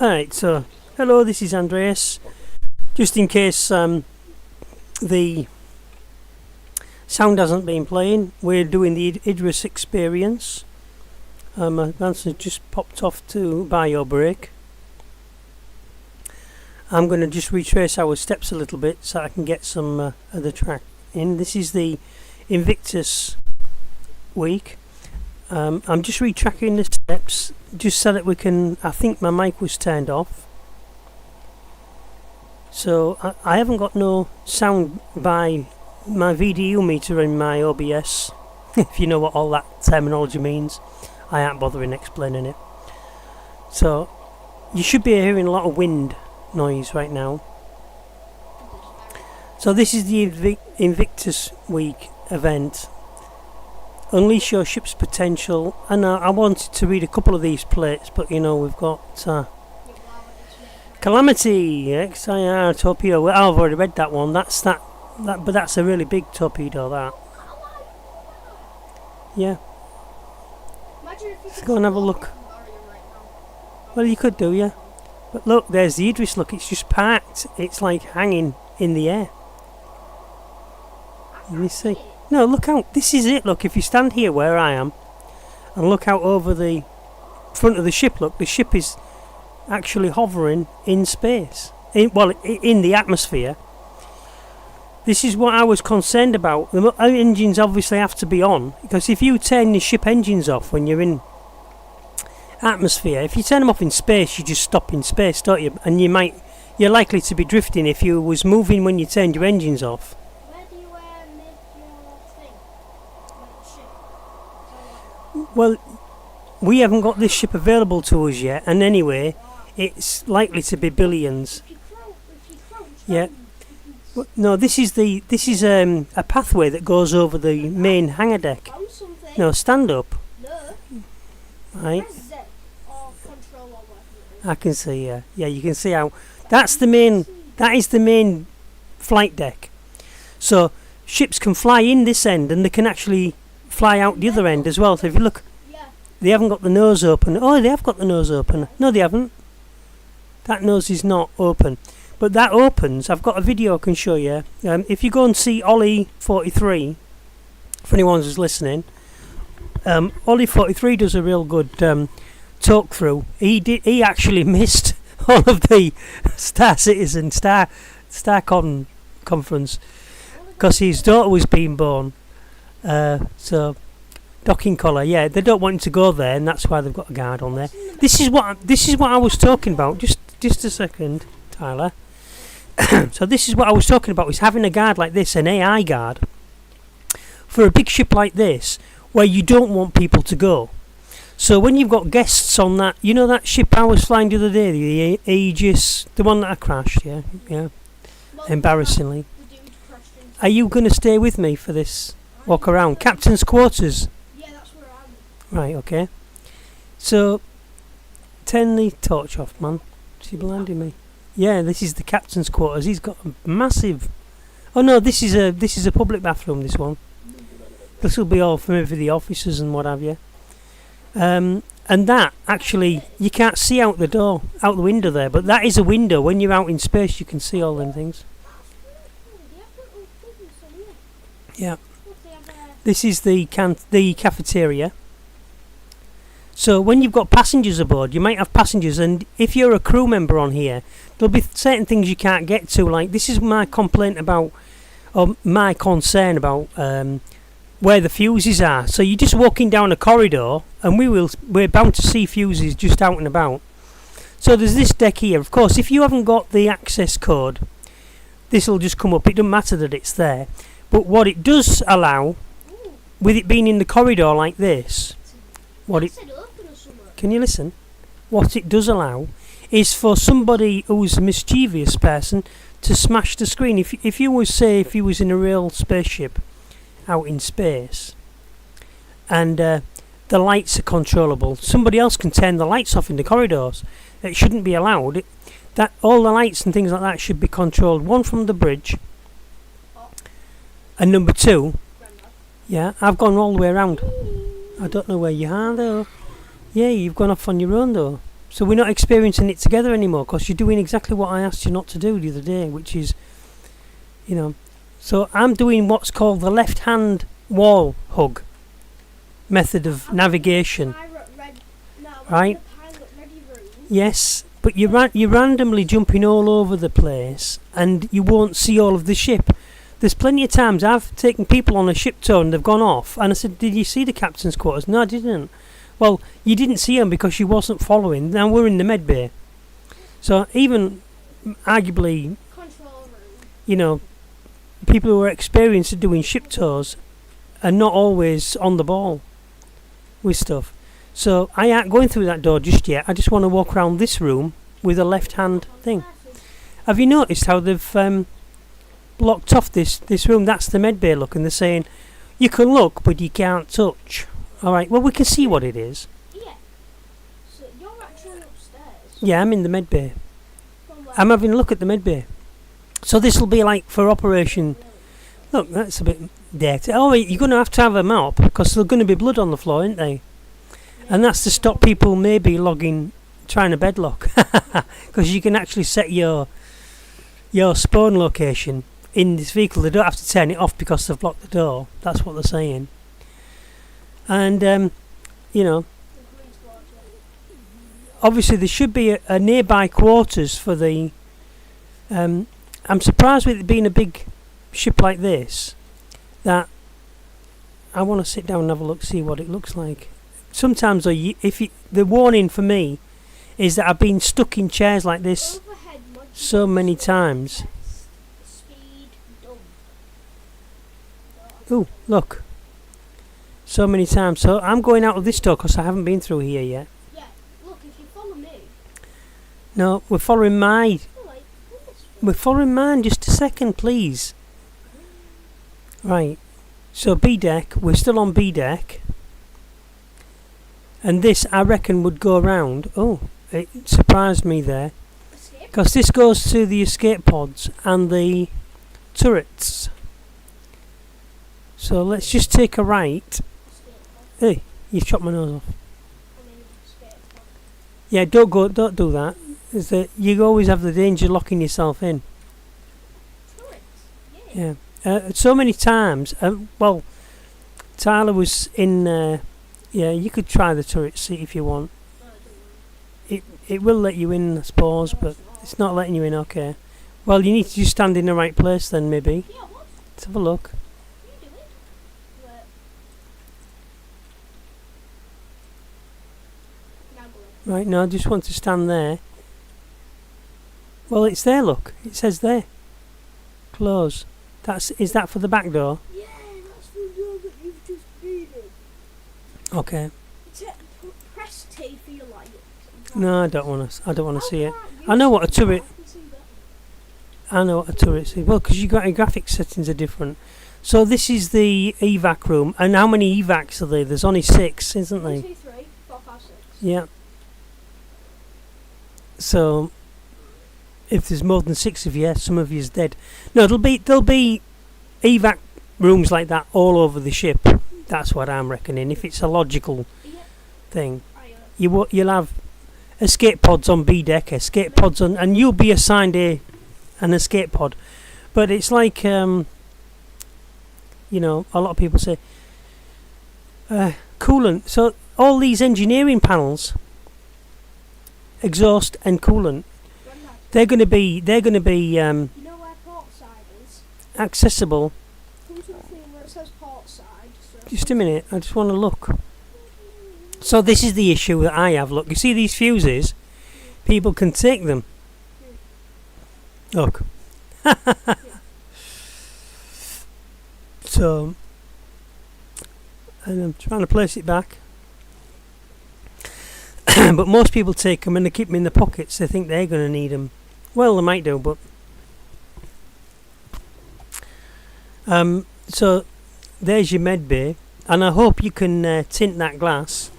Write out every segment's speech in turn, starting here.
Alright, so hello, this is Andreas. Just in case the sound hasn't been playing, we're doing the Idris experience. Nancy just popped off to bio break. I'm going to just retrace our steps a little bit so I can get some of the track in. This is the Invictus week. I'm just retracking the steps just so that we can. I think my mic was turned off, so I haven't got no sound by my VDU meter in my OBS. If you know what all that terminology means, I ain't bothering explaining it. So you should be hearing a lot of wind noise right now. So this is the Invictus week event. Unleash your ship's potential. And I wanted to read a couple of these plates, but you know we've got Calamity XIR torpedo. Well, I've already read that one. That's that, but that's a really big torpedo. That. Yeah. Let's go and have a look. Well, you could do, yeah. But look, there's the Idris. Look, it's just parked. It's like hanging in the air. Let me see. No, look out. This is it. Look, if you stand here where I am and look out over the front of the ship, look, the ship is actually hovering in space. In the atmosphere. This is what I was concerned about. The engines obviously have to be on, because if you turn the ship engines off when you're in atmosphere, if you turn them off in space, you just stop in space, don't you? And you're likely to be drifting if you was moving when you turned your engines off. Where do you make your thing? Like ship? Well, we haven't got this ship available to us yet, and anyway, it's likely to be billions. If you crouch, Yeah. Well, no, this is a pathway that goes over the main hangar deck. No, stand up. No. Right. Press Z or control or whatever. I can see. Yeah, you can see how. That is the main flight deck. So ships can fly in this end, and they can actually fly out the other end as well. So if you look, they haven't got the nose open. Oh, they have got the nose open. No, they haven't. That nose is not open. But that opens. I've got a video I can show you. If you go and see Ollie 43, for anyone who's listening, Ollie 43 does a real good talk through. He actually missed all of the StarCitizen StarCon conference because his daughter was being born. So docking collar, yeah, they don't want him to go there, and that's why they've got a guard on there. This is what I was talking about. Just a second, Tyler. So this is what I was talking about, is having a guard like this, an AI guard, for a big ship like this, where you don't want people to go. So when you've got guests on that, you know that ship I was flying the other day, the Aegis, the one that I crashed, yeah, embarrassingly. Are you going to stay with me for this walk around? Captain's quarters? Yeah, that's where I'm. Right, okay. So, turn the torch off, man. Is he blinding me? Yeah, this is the captain's quarters. He's got a massive. Oh no, this is a public bathroom. This one. This will be all for maybe the officers and what have you. And that actually you can't see out the window there, but that is a window. When you're out in space, you can see all them things. Yeah. This is the cafeteria. So when you've got passengers aboard, you might have passengers, and if you're a crew member on here, there'll be certain things you can't get to. Like, this is my complaint about, or my concern about where the fuses are. So you're just walking down a corridor, and we're bound to see fuses just out and about. So there's this deck here. Of course, if you haven't got the access code, this will just come up. It doesn't matter that it's there. But what it does allow, with it being in the corridor like this, can you listen? What it does allow is for somebody who's a mischievous person to smash the screen. If you was in a real spaceship out in space, and the lights are controllable, somebody else can turn the lights off in the corridors. It shouldn't be allowed. That all the lights and things like that should be controlled. One from the bridge, and number two. Yeah, I've gone all the way around. I don't know where you are though. Yeah, you've gone off on your own though. So we're not experiencing it together anymore because you're doing exactly what I asked you not to do the other day, which is, you know. So I'm doing what's called the left-hand wall hug method of navigation. Right? Yes, but you're randomly jumping all over the place and you won't see all of the ship. There's plenty of times I've taken people on a ship tour and they've gone off and I said, did you see the captain's quarters? No, I didn't. Well, you didn't see them because you wasn't following. Now we're in the med bay. So even arguably, you know, people who are experienced at doing ship tours are not always on the ball with stuff. So I ain't going through that door just yet. I just want to walk around this room with a left-hand thing. Have you noticed how they've blocked off this room? That's the med bay look, and they're saying you can look but you can't touch. Alright, well we can see what it is. Yeah. So you're actually upstairs. Yeah, I'm in the med bay. I'm having a look at the med bay. So this will be like for operation. Look, that's a bit dirty. Oh, you're going to have a mop because there's going to be blood on the floor, isn't they? And that's to stop people maybe trying to bed lock. Because you can actually set your spawn location in this vehicle. They don't have to turn it off because they've blocked the door. That's what they're saying. And, you know, obviously there should be a nearby quarters for the... I'm surprised with it being a big ship like this that I want to sit down and have a look, see what it looks like. Sometimes the warning for me is that I've been stuck in chairs like this so many times. Oh, look. So many times. So I'm going out of this door because I haven't been through here yet. Yeah, look, if you follow me. No, we're following mine. We're following mine. Just a second, please. Right. So B deck. We're still on B deck. And this, I reckon, would go around. Oh, it surprised me there. Because this goes to the escape pods and the turrets. So let's just take a right. Hey, you chopped my nose off. Yeah, don't do that. Is that you always have the danger of locking yourself in. Yeah. So many times. Well, Tyler was in. Yeah, you could try the turret seat if you want. It will let you in, I suppose, but it's not letting you in. Okay. Well, you need to just stand in the right place then, maybe. Let's have a look. Right, no, I just want to stand there. Well, it's there, look. It says there. Close. Is that for the back door? Yeah, that's the door that you've just been in. Okay. Press T for your light. No, I don't want to see it. I know what a turret... I know what a turret is. Well, because your graphics settings are different. So this is the evac room. And how many evacs are there? There's only 6, isn't there? 1, 2, 3, 4, 5, 6. Yeah. So, if there's more than 6 of you, some of you's dead. No, there'll be evac rooms like that all over the ship. That's what I'm reckoning. If it's a logical thing, you'll have escape pods on B deck, escape pods on, and you'll be assigned an escape pod. But it's like, you know, a lot of people say coolant. So all these engineering panels, exhaust and coolant, they're going to be you know where port side is? accessible. Come to the thing where it says port side. So Just a minute, I just want to look. So this is the issue that I have. Look, you see these fuses? People can take them. Look. So, and I'm trying to place it back. But most people take them and they keep them in their pockets. They think they're going to need them. Well, they might do, but... so, there's your med bay. And I hope you can tint that glass.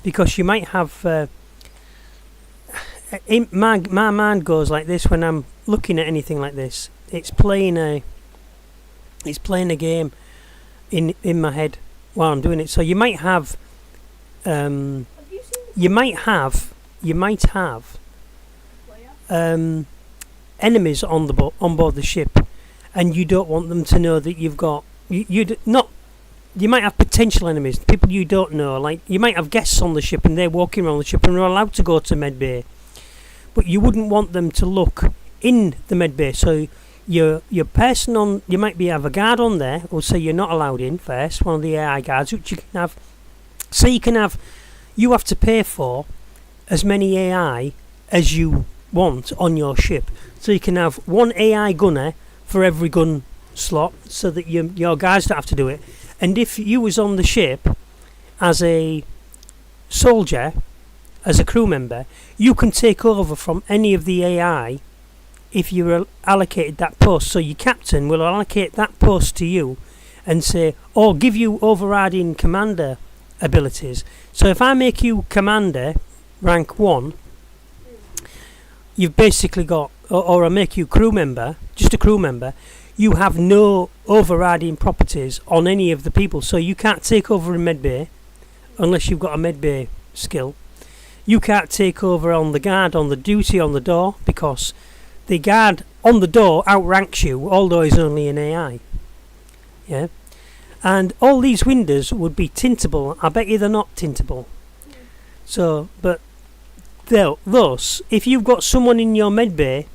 Because you might have... my mind goes like this when I'm looking at anything like this. It's playing a game in my head while I'm doing it. So you might have... you might have you might have enemies on board the ship, and you don't want them to know that you've got you might have potential enemies, people you don't know. Like, you might have guests on the ship and they're walking around the ship and they're allowed to go to medbay, but you wouldn't want them to look in the medbay. So your person on, you might have a guard on there who'll say you're not allowed in first, one of the AI guards, which you can have. So you have to pay for as many AI as you want on your ship. So you can have one AI gunner for every gun slot, so that your guys don't have to do it. And if you was on the ship as a soldier, as a crew member, you can take over from any of the AI if you're allocated that post. So your captain will allocate that post to you and say, or give you overriding commander abilities. So if I make you commander, rank 1, you've basically got, or I make you crew member, just a crew member, you have no overriding properties on any of the people. So you can't take over in medbay unless you've got a medbay skill. You can't take over on the guard on the duty on the door, because the guard on the door outranks you, although he's only an AI. Yeah. And all these windows would be tintable. I bet you they're not tintable. So, but thus, if you've got someone in your medbay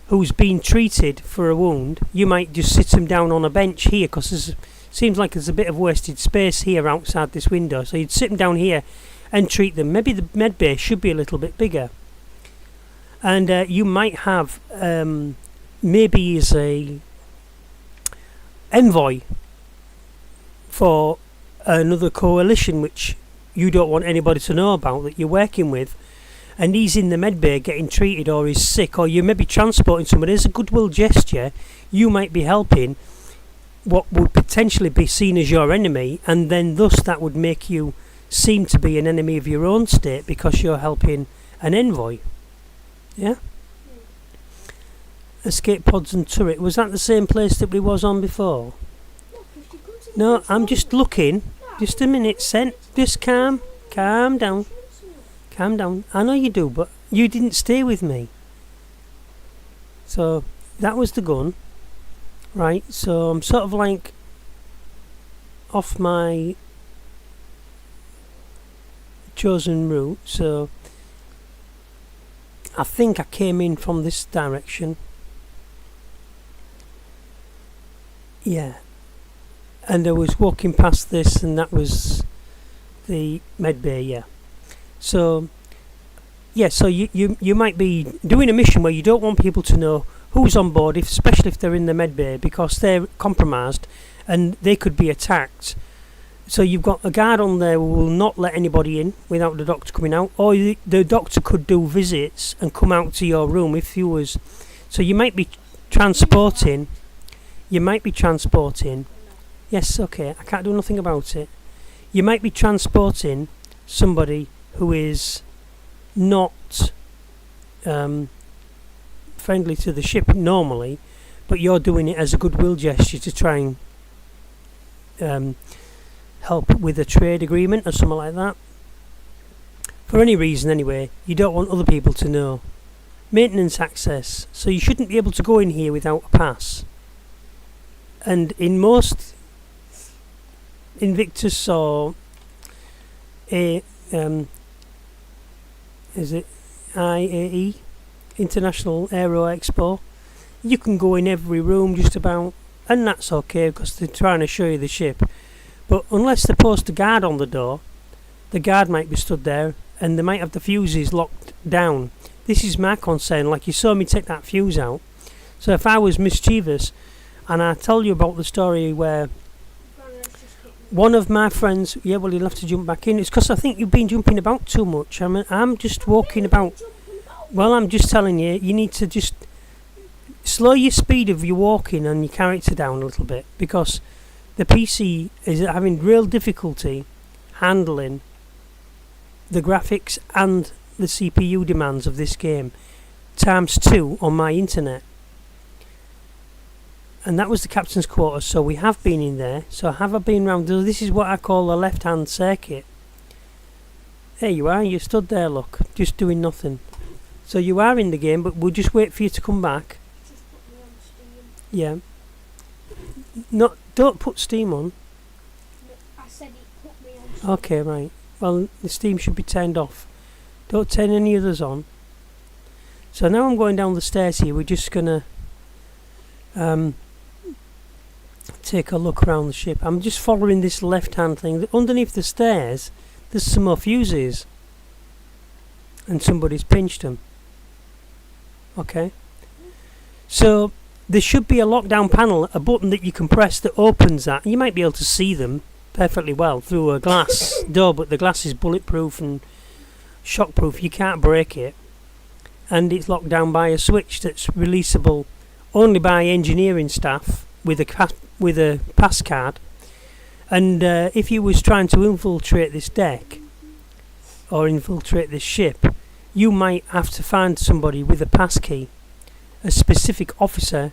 who's been treated for a wound, you might just sit them down on a bench here, because it seems like there's a bit of wasted space here outside this window. So you'd sit them down here and treat them. Maybe the medbay should be a little bit bigger. And you might have maybe as a envoy for another coalition which you don't want anybody to know about that you're working with, and he's in the medbay getting treated, or he's sick, or you may be transporting somebody. As a goodwill gesture, you might be helping what would potentially be seen as your enemy, and then thus that would make you seem to be an enemy of your own state because you're helping an envoy. Yeah? Escape pods and turret. Was that the same place that we was on before? No, I'm just looking. Just a minute, Sent. Just calm down. Calm down. I know you do, but you didn't stay with me. So, that was the gun. Right, so I'm sort of like off my chosen route. So, I think I came in from this direction. Yeah. And I was walking past this, and that was the medbay, yeah. So, yeah, so you might be doing a mission where you don't want people to know who's on board, especially if they're in the medbay, because they're compromised and they could be attacked. So you've got a guard on there who will not let anybody in without the doctor coming out, or the doctor could do visits and come out to your room if you was. So you might be transporting. Yes, okay, I can't do nothing about it. You might be transporting somebody who is not friendly to the ship normally, but you're doing it as a goodwill gesture to try and help with a trade agreement or something like that. For any reason anyway, you don't want other people to know. Maintenance access, so you shouldn't be able to go in here without a pass. And in most Invictus or is it IAE, International Aero Expo, you can go in every room just about, and that's okay because they're trying to show you the ship. But unless they post a guard on the door, the guard might be stood there and they might have the fuses locked down. This is my concern. Like, you saw me take that fuse out. So if I was mischievous, and I tell you about the story where one of my friends, yeah, well, you'll have to jump back in. It's because I think you've been jumping about too much. I'm just walking about. Well, I'm just telling you, you need to just slow your speed of your walking and your character down a little bit, because the PC is having real difficulty handling the graphics and the CPU demands of this game ×2 on my internet. And that was the captain's quarters, so we have been in there. So have I been round? This is what I call the left-hand circuit. There you are, you stood there, look, just doing nothing. So you are in the game, but we'll just wait for you to come back. Just put me on Steam. Yeah. Don't put Steam on. No, I said it put me on Steam. Okay, right. Well, the Steam should be turned off. Don't turn any others on. So now I'm going down the stairs here. We're just gonna take a look around the ship. I'm just following this left-hand thing. Underneath the stairs, there's some more fuses, and somebody's pinched them. Okay. So there should be a lockdown panel, a button that you can press that opens that. You might be able to see them perfectly well through a glass door, but the glass is bulletproof and shockproof. You can't break it, and it's locked down by a switch that's releasable only by engineering staff with a pass card. And if you was trying to infiltrate this deck or infiltrate this ship, you might have to find somebody with a pass key, a specific officer.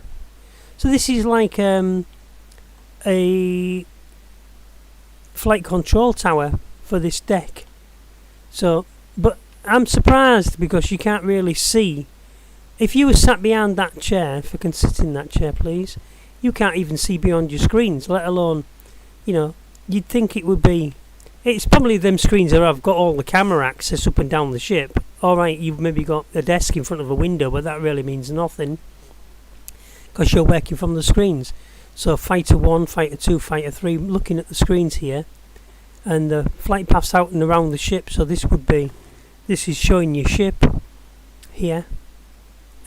So this is like a flight control tower for this deck. So, but I'm surprised because you can't really see. If you were sat behind that chair, if I can sit in that chair please, you can't even see beyond your screens, let alone, you know, you'd think it would be, it's probably them screens that have got all the camera access up and down the ship. Alright, you've maybe got a desk in front of a window, but that really means nothing because you're working from the screens. So Fighter 1, Fighter 2, Fighter 3, looking at the screens here, and the flight paths out and around the ship. So this is showing your ship here,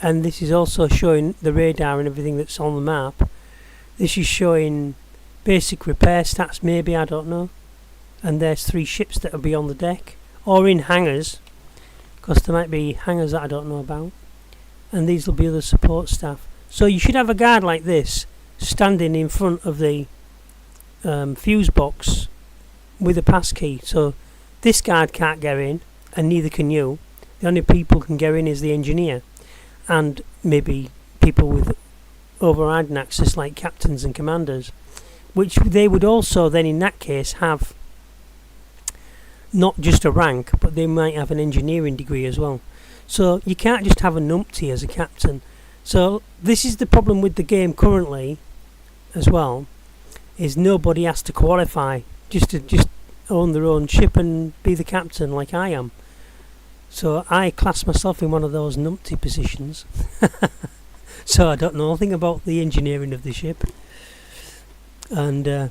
and this is also showing the radar and everything that's on the map. This is showing basic repair stats, maybe, I don't know. And there's 3 ships that will be on the deck or in hangars, because there might be hangars that I don't know about. And these will be other support staff. So you should have a guard like this standing in front of the fuse box with a pass key. So this guard can't get in, and neither can you. The only people who can get in is the engineer, and maybe people with overriding access like captains and commanders, which they would also then in that case have not just a rank, but they might have an engineering degree as well. So you can't just have a numpty as a captain. So this is the problem with the game currently as well, is nobody has to qualify just to own their own ship and be the captain like I am. So I class myself in one of those numpty positions. So I don't know anything about the engineering of the ship. And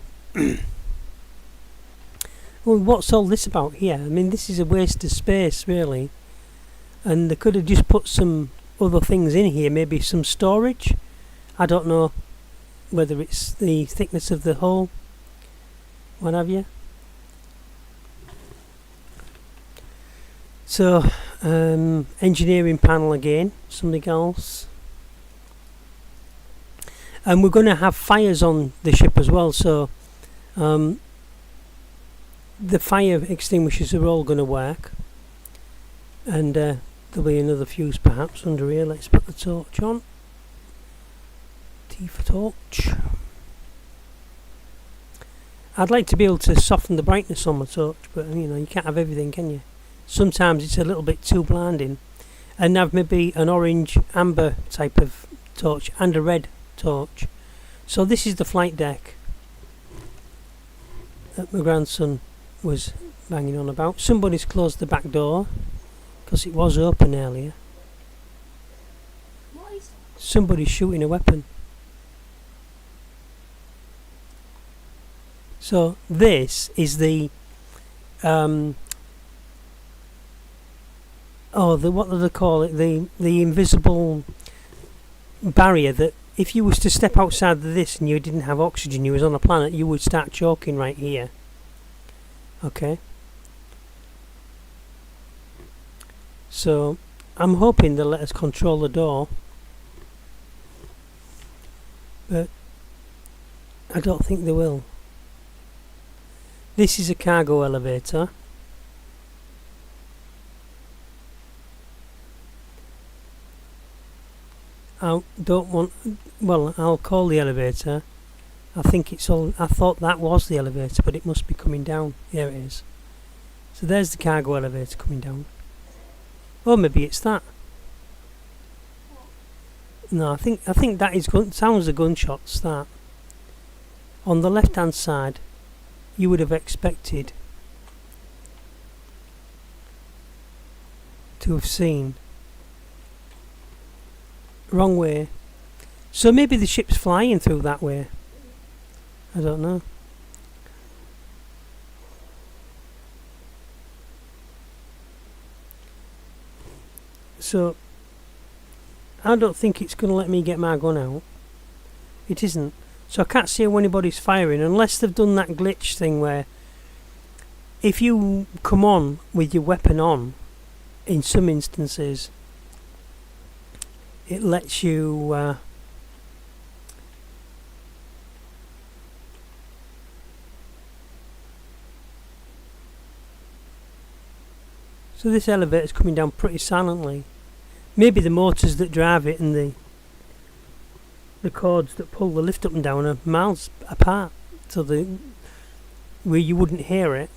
well, what's all this about here? I mean, this is a waste of space really, and they could have just put some other things in here, maybe some storage. I don't know whether it's the thickness of the hull, what have you. So engineering panel again, something else. And we're going to have fires on the ship as well, so the fire extinguishers are all going to work, and there'll be another fuse perhaps under here. Let's put the torch on. T for torch. I'd like to be able to soften the brightness on my torch, but you know, you can't have everything, can you? Sometimes it's a little bit too blinding. And have maybe an orange amber type of torch and a red torch. So this is the flight deck that my grandson was banging on about. Somebody's closed the back door because it was open earlier. What is that? Somebody's shooting a weapon. So this is the what do they call it? The invisible barrier that if you was to step outside of this and you didn't have oxygen, you was on a planet, you would start choking right here. Okay. So I'm hoping they'll let us control the door, but I don't think they will. This is a cargo elevator. I don't want. Well, I'll call the elevator. I think it's all. I thought that was the elevator, but it must be coming down. Here it is. So there's the cargo elevator coming down. Or maybe it's that. No, I think that is sounds the gunshots. That on the left hand side, you would have expected to have seen. Wrong way. So maybe the ship's flying through that way. I don't know. So I don't think it's going to let me get my gun out. It isn't. So I can't see how anybody's firing unless they've done that glitch thing where if you come on with your weapon on, in some instances it lets you so this elevator's coming down pretty silently. Maybe the motors that drive it and the cords that pull the lift up and down are miles apart, so where you wouldn't hear it.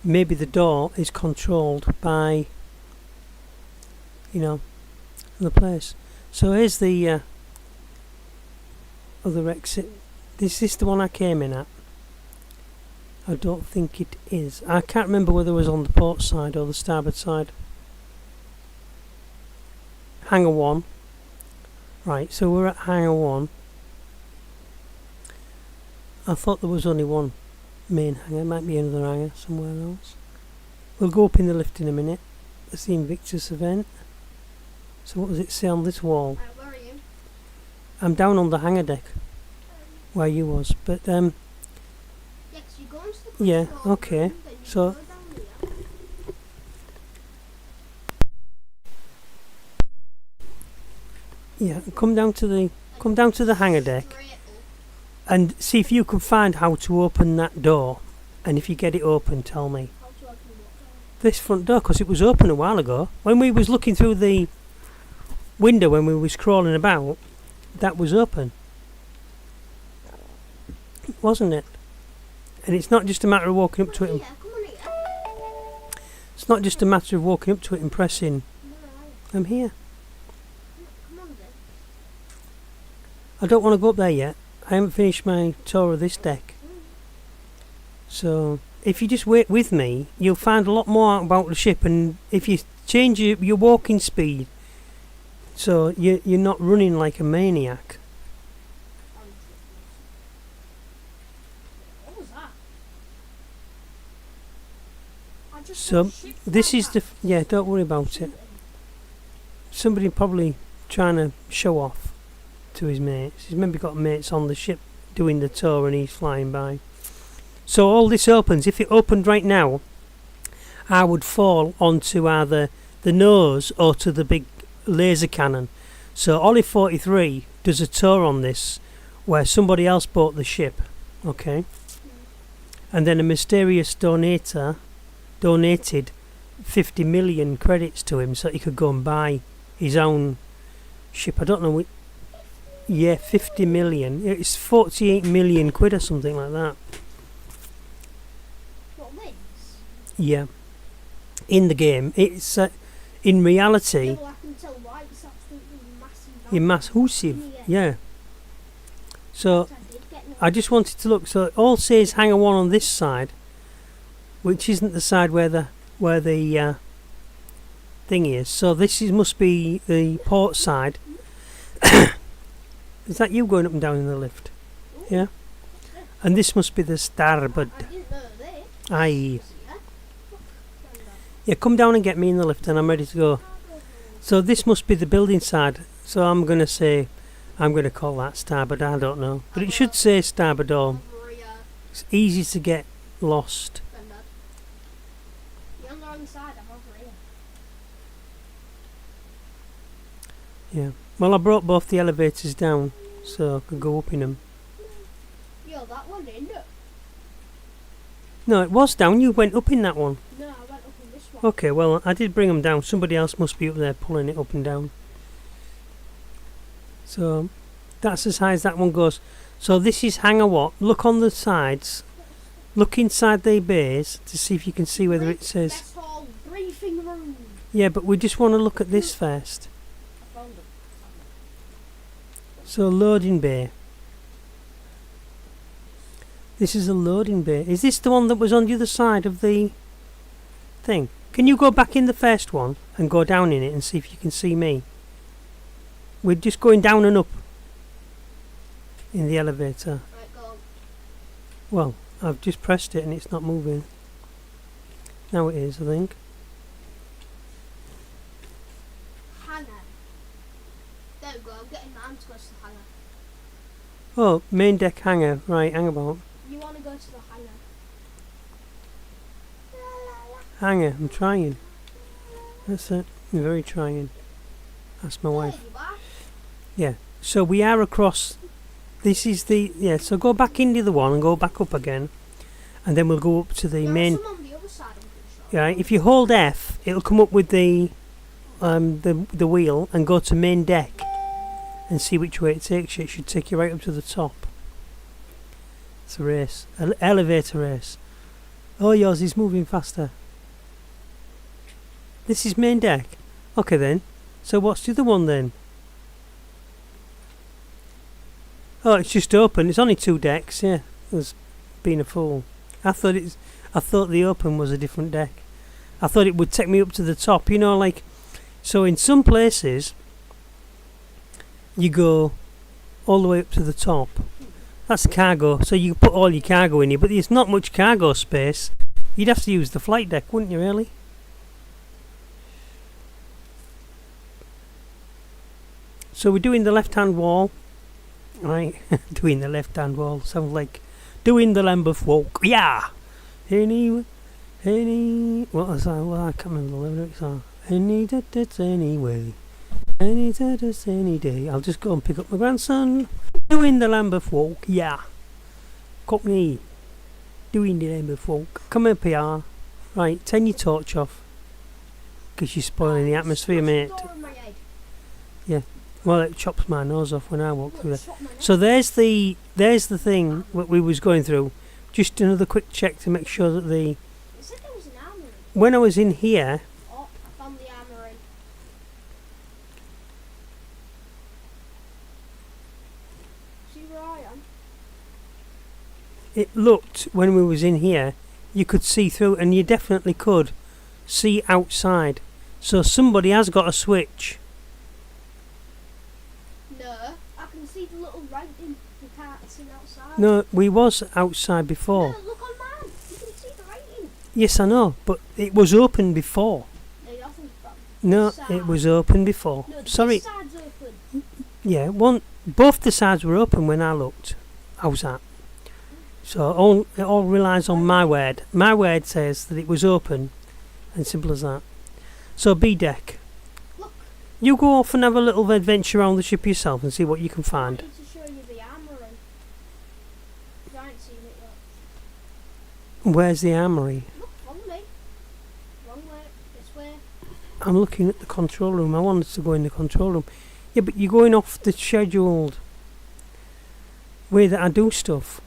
Maybe the door is controlled by, the place. So here's the other exit. Is this the one I came in at? I don't think it is. I can't remember whether it was on the port side or the starboard side. Hangar 1. Right, so we're at Hangar 1. I thought there was only one main hangar. It might be another hangar somewhere else. We'll go up in the lift in a minute. That's the Invictus event. So what does it say on this wall? Where are you? I'm down on the hangar deck where you was, but Yeah, 'cause you're going to the yeah, control okay. room, but you So go down here. yeah, come down to the hangar deck Straight up. and see if you can find how to open that door. And if you get it open, tell me. How to open what door? This front door, because it was open a while ago. When we was looking through the window when we was crawling about, that was open. Wasn't it? And it's not just a matter of walking up to it. Come on here. It's not just a matter of walking up to it and pressing, No, I'm here. come on then. I don't want to go up there yet. I haven't finished my tour of this deck. So if you just wait with me, you'll find a lot more out about the ship. And if you change your walking speed, so you're not running like a maniac. What was that? I just So saw shit this fly is the past. yeah. Don't worry about it. Somebody probably trying to show off to his mates. He's maybe got mates on the ship doing the tour and he's flying by. So all this opens. If it opened right now, I would fall onto either the nose or to the big laser cannon. So Olive 43 does a tour on this where somebody else bought the ship, okay? And then a mysterious donator donated 50 million credits to him so he could go and buy his own ship. I don't know. Yeah, 50 million. It's 48 million quid or something like that. What, this? Yeah. In the game, it's in reality. Yeah, well, I can tell why it's absolutely massive. Massive, yeah. So I did get I just wanted to look. So it all says Hangar 1 on this side, which isn't the side where the thing is. So this must be the port side. Is that you going up and down in the lift? Yeah. And this must be the starboard. I didn't know this. Aye. Yeah. Yeah, come down and get me in the lift and I'm ready to go. So this must be the building side. So I'm going to call that starboard. I don't know. But it should say starboard door. Over here, It's easy to get lost. Grandad. You're on the wrong side, I'm over here. Yeah. Well, I brought both the elevators down so I could go up in them. Yo, that one in it. No, it was down. You went up in that one. No, I went up in this one. Okay, well, I did bring them down. Somebody else must be up there pulling it up and down. So that's as high as that one goes. So this is hangar what? Look on the sides. Look inside the bays to see if you can see whether it says. Best hall briefing room. Yeah, but we just want to look at this first. I found it. So loading bay. This is a loading bay. Is this the one that was on the other side of the thing? Can you go back in the first one and go down in it and see if you can see me? We're just going down and up in the elevator. Right, go on. Well, I've just pressed it and it's not moving. Now it is, I think. Hangar. There we go. I'm getting my hands close to the hangar. Oh, main deck hangar. Right, hang about. You want to go to the hangar? Hangar, I'm trying. That's it. I'm very trying. That's my wife. There you are. Yeah. So we are across. This is the. Yeah, so go back into the one and go back up again. And then we'll go up to the There main. are some on the other side, I'm pretty sure. Right, if you hold F, it'll come up with the wheel and go to main deck and see which way it takes you. It should take you right up to the top. It's a race, elevator race. Oh, yours is moving faster. This is main deck. Okay then. So what's the other one then? Oh, it's just open. It's only 2 decks. Yeah, I was being a fool. I thought the open was a different deck. I thought it would take me up to the top. You know, like, so in some places you go all the way up to the top. That's cargo. So you put all your cargo in here, but there's not much cargo space. You'd have to use the flight deck, wouldn't you? Really? So we're doing the left-hand wall, right? Doing the left-hand wall sounds like doing the Lambeth walk. Yeah. What was that? Well, I can't remember the lyrics. Any anyway. Any day. I'll just go and pick up my grandson. Doing the Lambeth walk. Yeah. Cockney. Doing the Lambeth walk. Come here, PR. Right, turn your torch off. Because you're spoiling the atmosphere, mate. Yeah. Well, it chops my nose off when I walk through there. So there's the thing that we was going through. Just another quick check to make sure that the. It said there was an armory. When I was in here, Oh, I found the armory. See where I am? it looked when we was in here, you could see through, and you definitely could see outside. So somebody has got a switch. No, I can see the little writing. You can't see outside. No, we was outside before. No, look on mine. You can see the writing. Yes, I know, but it was open before. No, I think that No, side. it was open before. No, Sorry. this side's open. Yeah, both the sides were open when I looked. I was at. So it all relies on my word. My word says that it was open, and simple as that. So B deck. Look. You go off and have a little adventure around the ship yourself and see what you can I find. need to show you the armory. I ain't seen it yet. Where's the armory? Look, follow me. Wrong way. This way. I'm looking at the control room. I wanted to go in the control room. Yeah, but you're going off the scheduled way that I do stuff.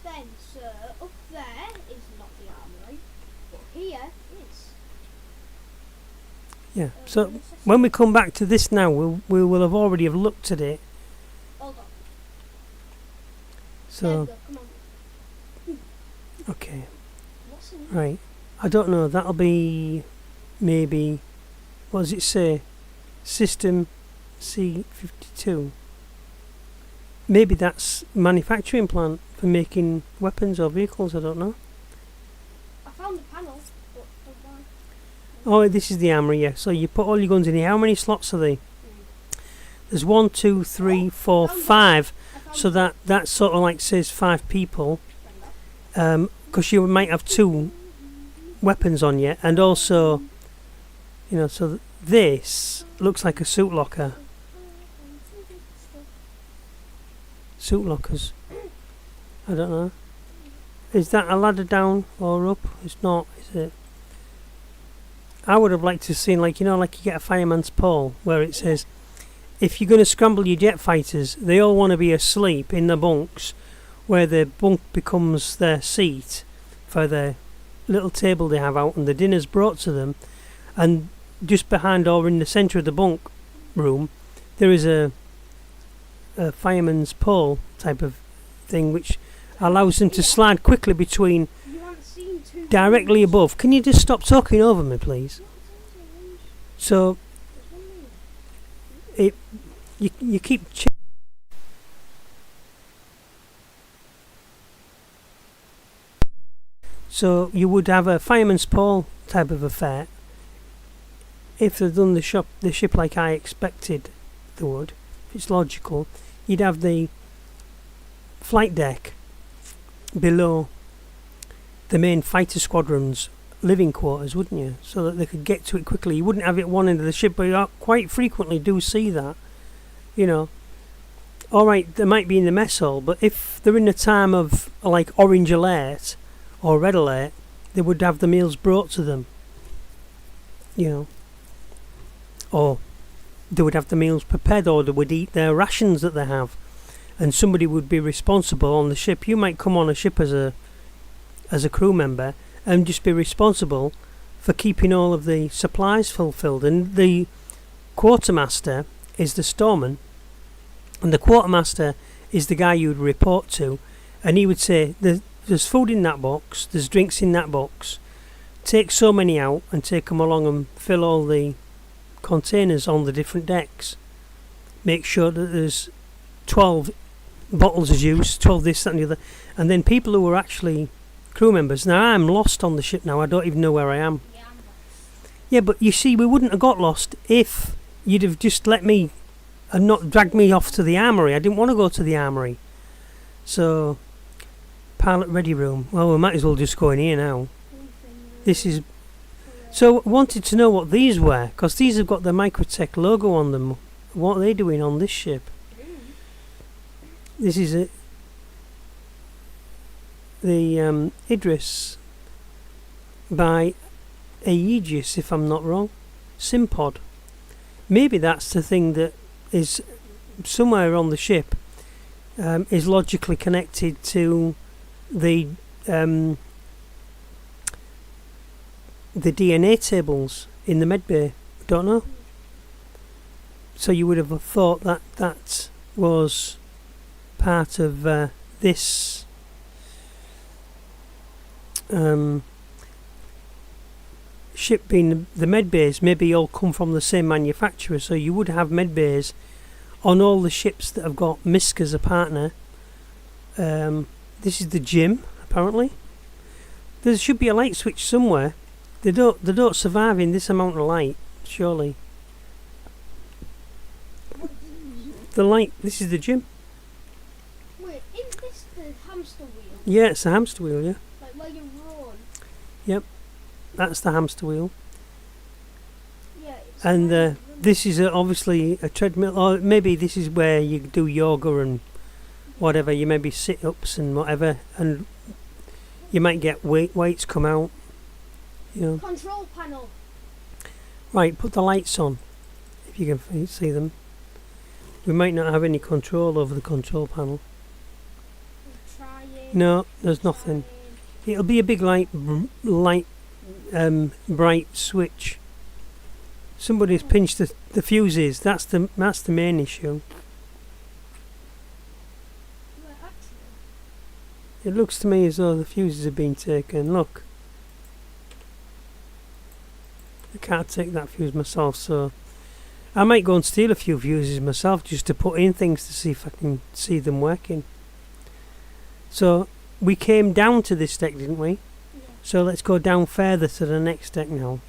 Then, sir, up there is not the armory, but here is. Yeah. So when we come back to this now, we will have already have looked at it. Hold on. There So we go, come on. okay, What's in right. I don't know. That'll be maybe. What does it say? System C52. Maybe that's manufacturing plant for making weapons or vehicles. I don't know. I found the panel, but don't worry. Oh, this is the armory. Yeah. So you put all your guns in here. How many slots are there? There's 1, 2, 3, 4, 5. I found So that sort of like says 5 people. Because you might have 2 weapons on you, and also, you know, so this looks like a suit locker. Suit lockers. I don't know. Is that a ladder down or up? It's not, is it? I would have liked to have seen, like, you know, like you get a fireman's pole where it says if you're going to scramble your jet fighters, they all want to be asleep in the bunks, where the bunk becomes their seat for the little table they have out, and the dinner's brought to them. And just behind or in the centre of the bunk room, there is a fireman's pole type of thing, which allows them to slide quickly between You haven't seen two directly rooms. above. Can you just stop talking over me, please? So you keep. So you would have a fireman's pole type of affair. If they'd done the ship like I expected they would, if it's logical, you'd have the flight deck below the main fighter squadron's living quarters, wouldn't you? So that they could get to it quickly. You wouldn't have it at one end of the ship, but you quite frequently do see that. You know, alright, they might be in the mess hall, but if they're in the time of like orange alert or red alert, they would have the meals brought to them. You know, or they would have the meals prepared, or they would eat their rations that they have, and somebody would be responsible on the ship. You might come on a ship as a crew member and just be responsible for keeping all of the supplies fulfilled, and the quartermaster is the storeman, and the quartermaster is the guy you would report to, and he would say there's food in that box, there's drinks in that box, take so many out and take them along and fill all the containers on the different decks. Make sure that there's 12 bottles of juice, 12 this, that and the other. And then people who are actually crew members, now I'm lost on the ship now, I don't even know where I am. Yeah, I'm lost. Yeah, but you see, we wouldn't have got lost if you'd have just let me and not dragged me off to the armoury. I didn't want to go to the armoury. So, pilot ready room. Well, we might as well just go in here now. This is... So, I wanted to know what these were, because these have got the Microtech logo on them. What are they doing on this ship? This is the Idris by Aegis, if I'm not wrong. Simpod. Maybe that's the thing that is somewhere on the ship, is logically connected to the DNA tables in the medbay. Don't know. So you would have thought that that was part of this ship being the medbays. Maybe all come from the same manufacturer, so you would have medbays on all the ships that have got MISC as a partner. This is the gym, apparently. There should be a light switch somewhere. They don't survive in this amount of light, surely. The light. This is the gym. Wait, is this the hamster wheel? Yeah, it's a hamster wheel. Yeah, Like where you run? that's the hamster wheel. Yeah. It's And where you run. this is obviously a treadmill, or maybe this is where you do yoga and whatever. You maybe sit-ups and whatever, and you might get weights come out. You know. Control panel. Right, put the lights on if you can see them. We might not have any control over the control panel. Trying. No, there's nothing. It'll be a big bright switch. Somebody's pinched the fuses. That's the main issue. Well, actually, It looks to me as though the fuses have been taken. Look, I can't take that fuse myself, so I might go and steal a few fuses myself just to put in things to see if I can see them working. So we came down to this deck, didn't we? yeah. So let's go down further to the next deck now.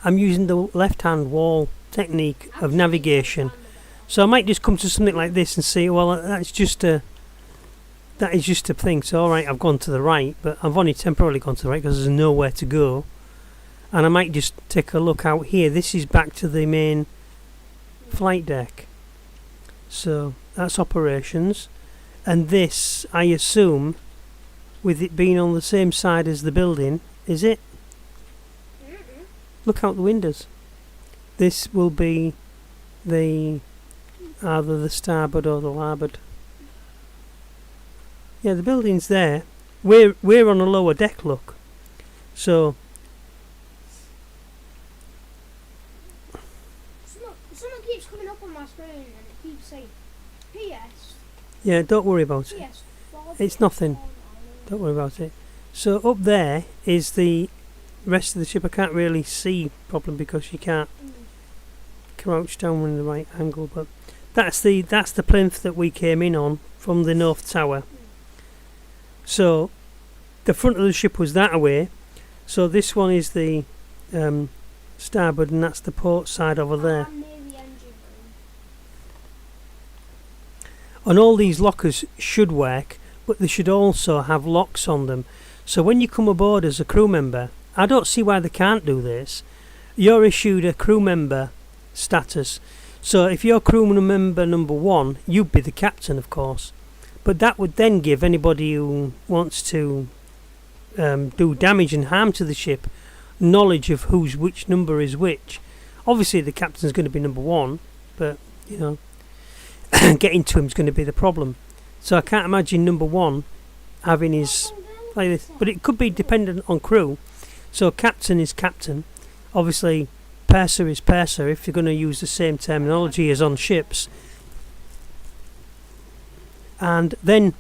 I'm using the left-hand wall technique of navigation. So I might just come to something like this and see, well, that is just a thing. So alright, I've gone to the right, but I've only temporarily gone to the right because there's nowhere to go. And I might just take a look out here. This is back to the main flight deck. So that's operations. And this, I assume, with it being on the same side as the building, is it? Mm-mm. Look out the windows. This will be the either the starboard or the larboard. Yeah, the building's there. We're on a lower deck, look. So Something keeps coming up on my screen and it keeps saying PS. yeah, don't worry about it. PS. It's nothing. Don't worry about it. So up there is the rest of the ship. I can't really see properly because you can't crouch down in the right angle, but that's the plinth that we came in on from the North Tower. So the front of the ship was that away. So this one is the starboard, and that's the port side over there. I'm near the engine room. And all these lockers should work, but they should also have locks on them. So when you come aboard as a crew member, I don't see why they can't do this. You're issued a crew member status. So if you're crew member number 1, you'd be the captain, of course. But that would then give anybody who wants to do damage and harm to the ship knowledge of which number is which. Obviously the captain's going to be number 1, but you know, getting to him is going to be the problem. So I can't imagine number 1 having his like this, but it could be dependent on crew. So captain is captain. Obviously purser is purser if you're going to use the same terminology as on ships. And then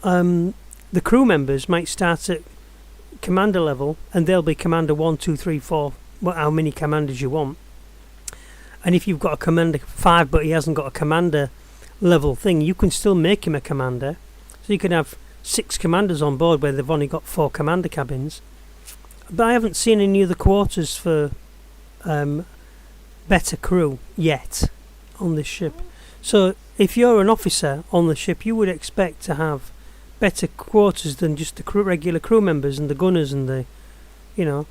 the crew members might start at commander level, and they'll be commander 1, 2, 3, 4, how many commanders you want. And if you've got a commander 5 but he hasn't got a commander level thing, you can still make him a commander. So you can have 6 commanders on board where they've only got 4 commander cabins. But I haven't seen any other quarters for better crew yet on this ship. So if you're an officer on the ship, you would expect to have better quarters than just the regular crew members and the gunners and the, you know,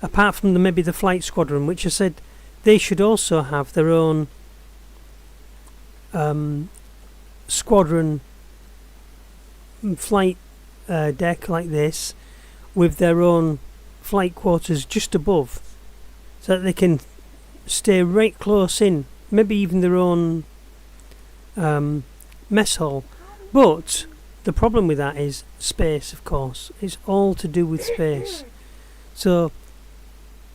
apart from maybe the flight squadron, which I said they should also have their own squadron flight deck like this, with their own flight quarters just above, so that they can stay right close in, maybe even their own mess hall. But the problem with that is space, of course. It's all to do with space. So,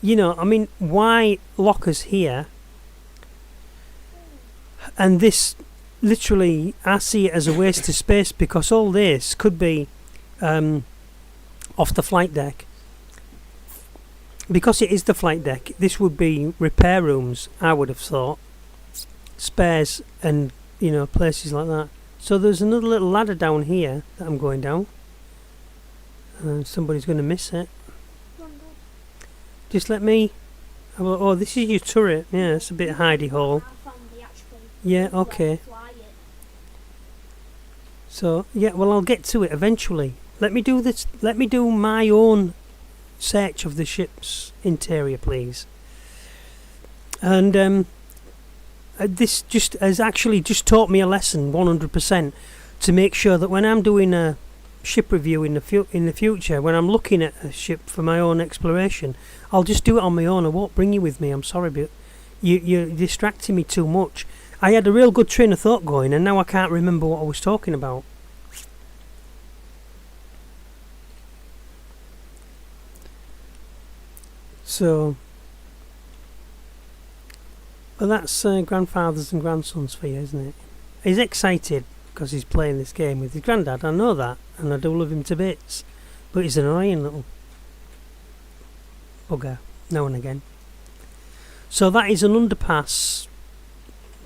you know, I mean, why lockers here? And this, literally, I see it as a waste of space, because all this could be off the flight deck. Because it is the flight deck, this would be repair rooms, I would have thought. Spares and, you know, places like that. So there's another little ladder down here that I'm going down. And somebody's going to miss it. Just let me... Oh, this is your turret. Yeah, it's a bit hidey hole. Yeah, okay. So, yeah, well, I'll get to it eventually. Let me do this. Let me do my own search of the ship's interior, please. And this just has actually just taught me a lesson 100%, to make sure that when I'm doing a ship review in the future, when I'm looking at a ship for my own exploration, I'll just do it on my own. I won't bring you with me. I'm sorry, but you're distracting me too much. I had a real good train of thought going, and now I can't remember what I was talking about. So, well, that's grandfathers and grandsons for you, isn't it? He's excited because he's playing this game with his granddad. I know that, and I do love him to bits. But he's an annoying little bugger now and again. So that is an underpass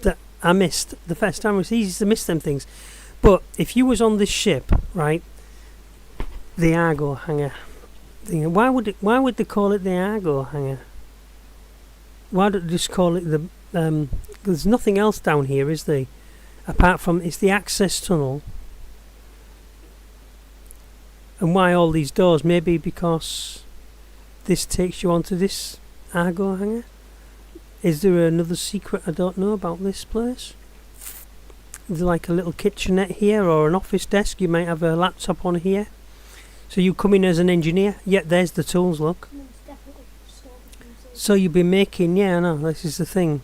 that I missed the first time. It's easy to miss them things. But if you was on this ship, right, the Argo hangar thing, why would they call it the Argo hangar? Why don't they just call it the there's nothing else down here, is there? Apart from, it's the access tunnel. And why all these doors? Maybe because this takes you onto this Argo hangar? Is there another secret I don't know about this place? Is there like a little kitchenette here, or an office desk? You might have a laptop on here. So you come in as an engineer. Yet there's the tools, look. So you'll be making, yeah, I know, this is the thing.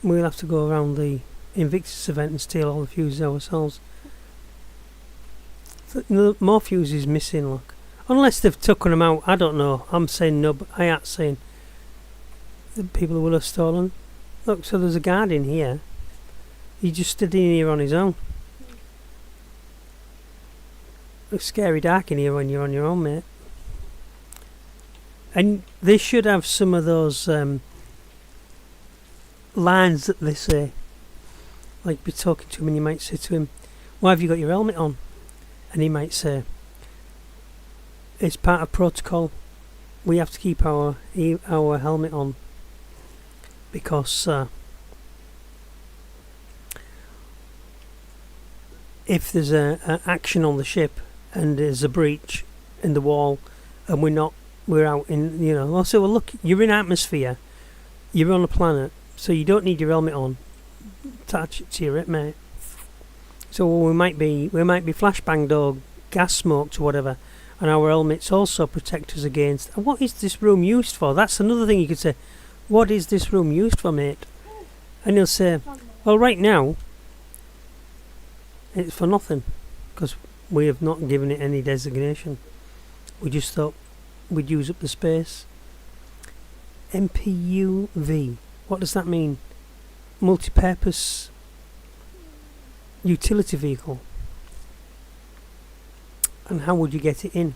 We'll have to go around the Invictus event and steal all the fuses ourselves. More fuses missing, look. Unless they've taken them out, I don't know. I'm saying no, but I ain't saying the people will have stolen. Look, so there's a guard in here. He just stood in here on his own. It's scary dark in here when you're on your own, mate. And they should have some of those lines that they say. Like, be talking to him and you might say to him, "Why have you got your helmet on?" And he might say, "It's part of protocol. We have to keep our helmet on because if there's a action on the ship and there's a breach in the wall and we're out in, you know." Also, well, look, you're in atmosphere, you're on a planet, so you don't need your helmet on. Attach it to your hip, mate. So we might be flashbanged or gas smoked or whatever, and our helmets also protect us against. And what is this room used for? That's another thing you could say. What is this room used for, mate? And he'll say, well, right now it's for nothing, because we have not given it any designation. We just thought we'd use up the space. MPUV. What does that mean? Multi-purpose utility vehicle. And how would you get it in?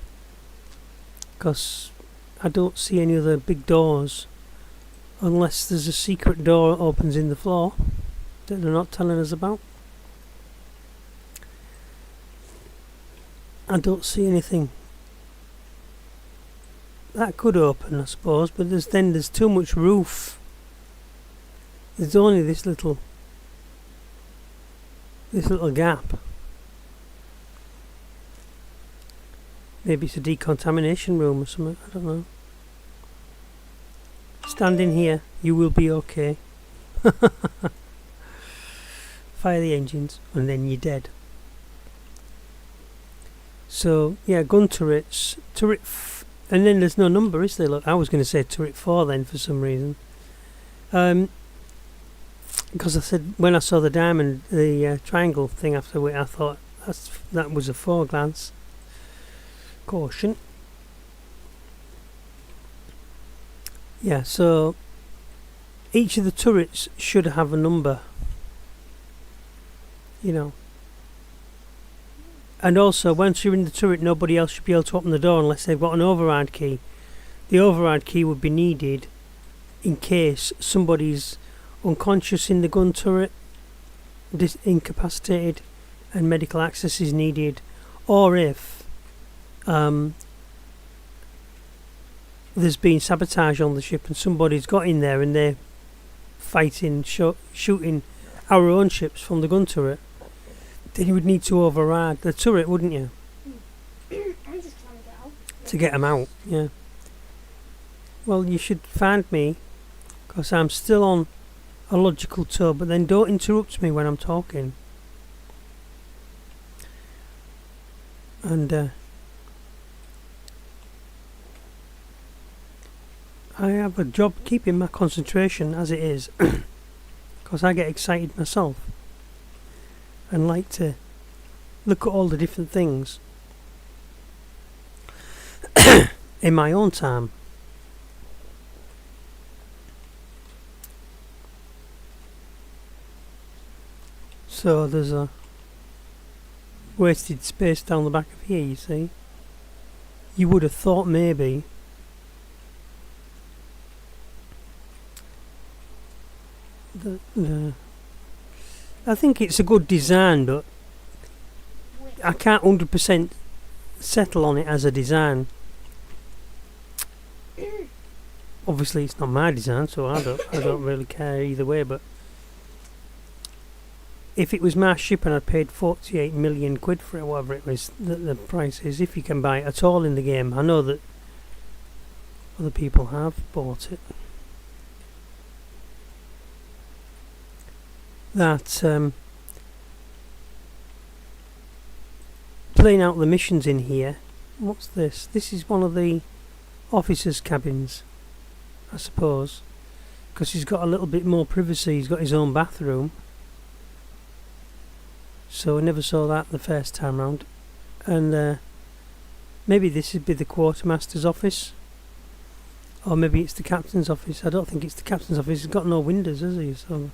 Because I don't see any other big doors, unless there's a secret door that opens in the floor that they're not telling us about. I don't see anything that could open, I suppose, but there's too much roof. There's only this little gap. Maybe it's a decontamination room or something, I don't know. Stand in here, you will be okay. Fire the engines and then you're dead. So yeah, gun turrets, and then there's no number, is there? Look, I was going to say turret 4 then for some reason. Because I said when I saw the diamond, the triangle thing after it, I thought that was a 4 glance. Caution. Yeah, so each of the turrets should have a number, you know. And also, once you're in the turret, nobody else should be able to open the door unless they've got an override key. The override key would be needed in case somebody's unconscious in the gun turret, incapacitated, and medical access is needed, or if there's been sabotage on the ship and somebody's got in there and they're fighting, shooting our own ships from the gun turret, then you would need to override the turret, wouldn't you? I'm just trying to get out. To get them out, yeah. Well, you should find me, because I'm still on a logical tour, but then don't interrupt me when I'm talking. And I have a job keeping my concentration as it is, because I get excited myself and like to look at all the different things in my own time. So there's a wasted space down the back of here, you see. You would have thought maybe I think it's a good design, but I can't 100% settle on it as a design. Obviously it's not my design, so I don't really care either way, but if it was my ship and I paid 48 million quid for it, whatever it was, the price is, if you can buy it at all in the game. I know that other people have bought it. That playing out the missions in here. What's this? This is one of the officers' cabins, I suppose. because he's got a little bit more privacy. He's got his own bathroom. So I never saw that the first time round. And maybe this would be the quartermaster's office. Or maybe it's the captain's office. I don't think it's the captain's office. He's got no windows, has he? So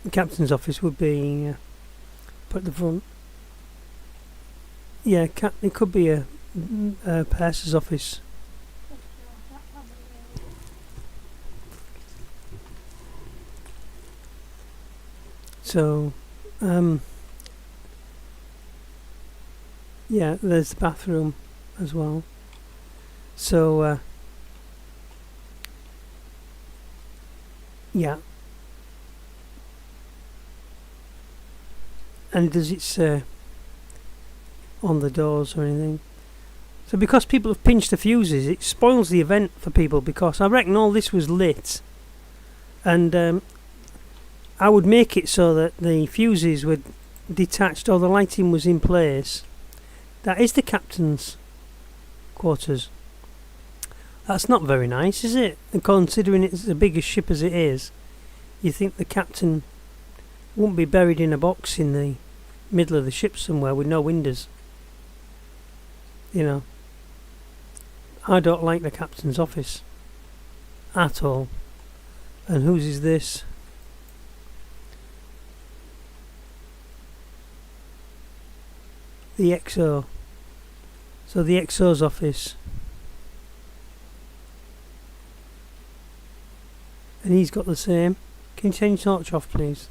the captain's office would be put at the front. Yeah, it could be a purser's office. So, yeah, there's the bathroom as well. So, yeah. And does it say on the doors or anything? So because people have pinched the fuses, it spoils the event for people, because I reckon all this was lit, and I would make it so that the fuses were detached or the lighting was in place. That is the captain's quarters. That's not very nice, is it? And considering it's the biggest ship as it is, you think the captain won't be buried in a box in the middle of the ship somewhere with no windows. You know, I don't like the captain's office at all. And whose is this? The XO. So the XO's office. And he's got the same. Can you change torch off, please?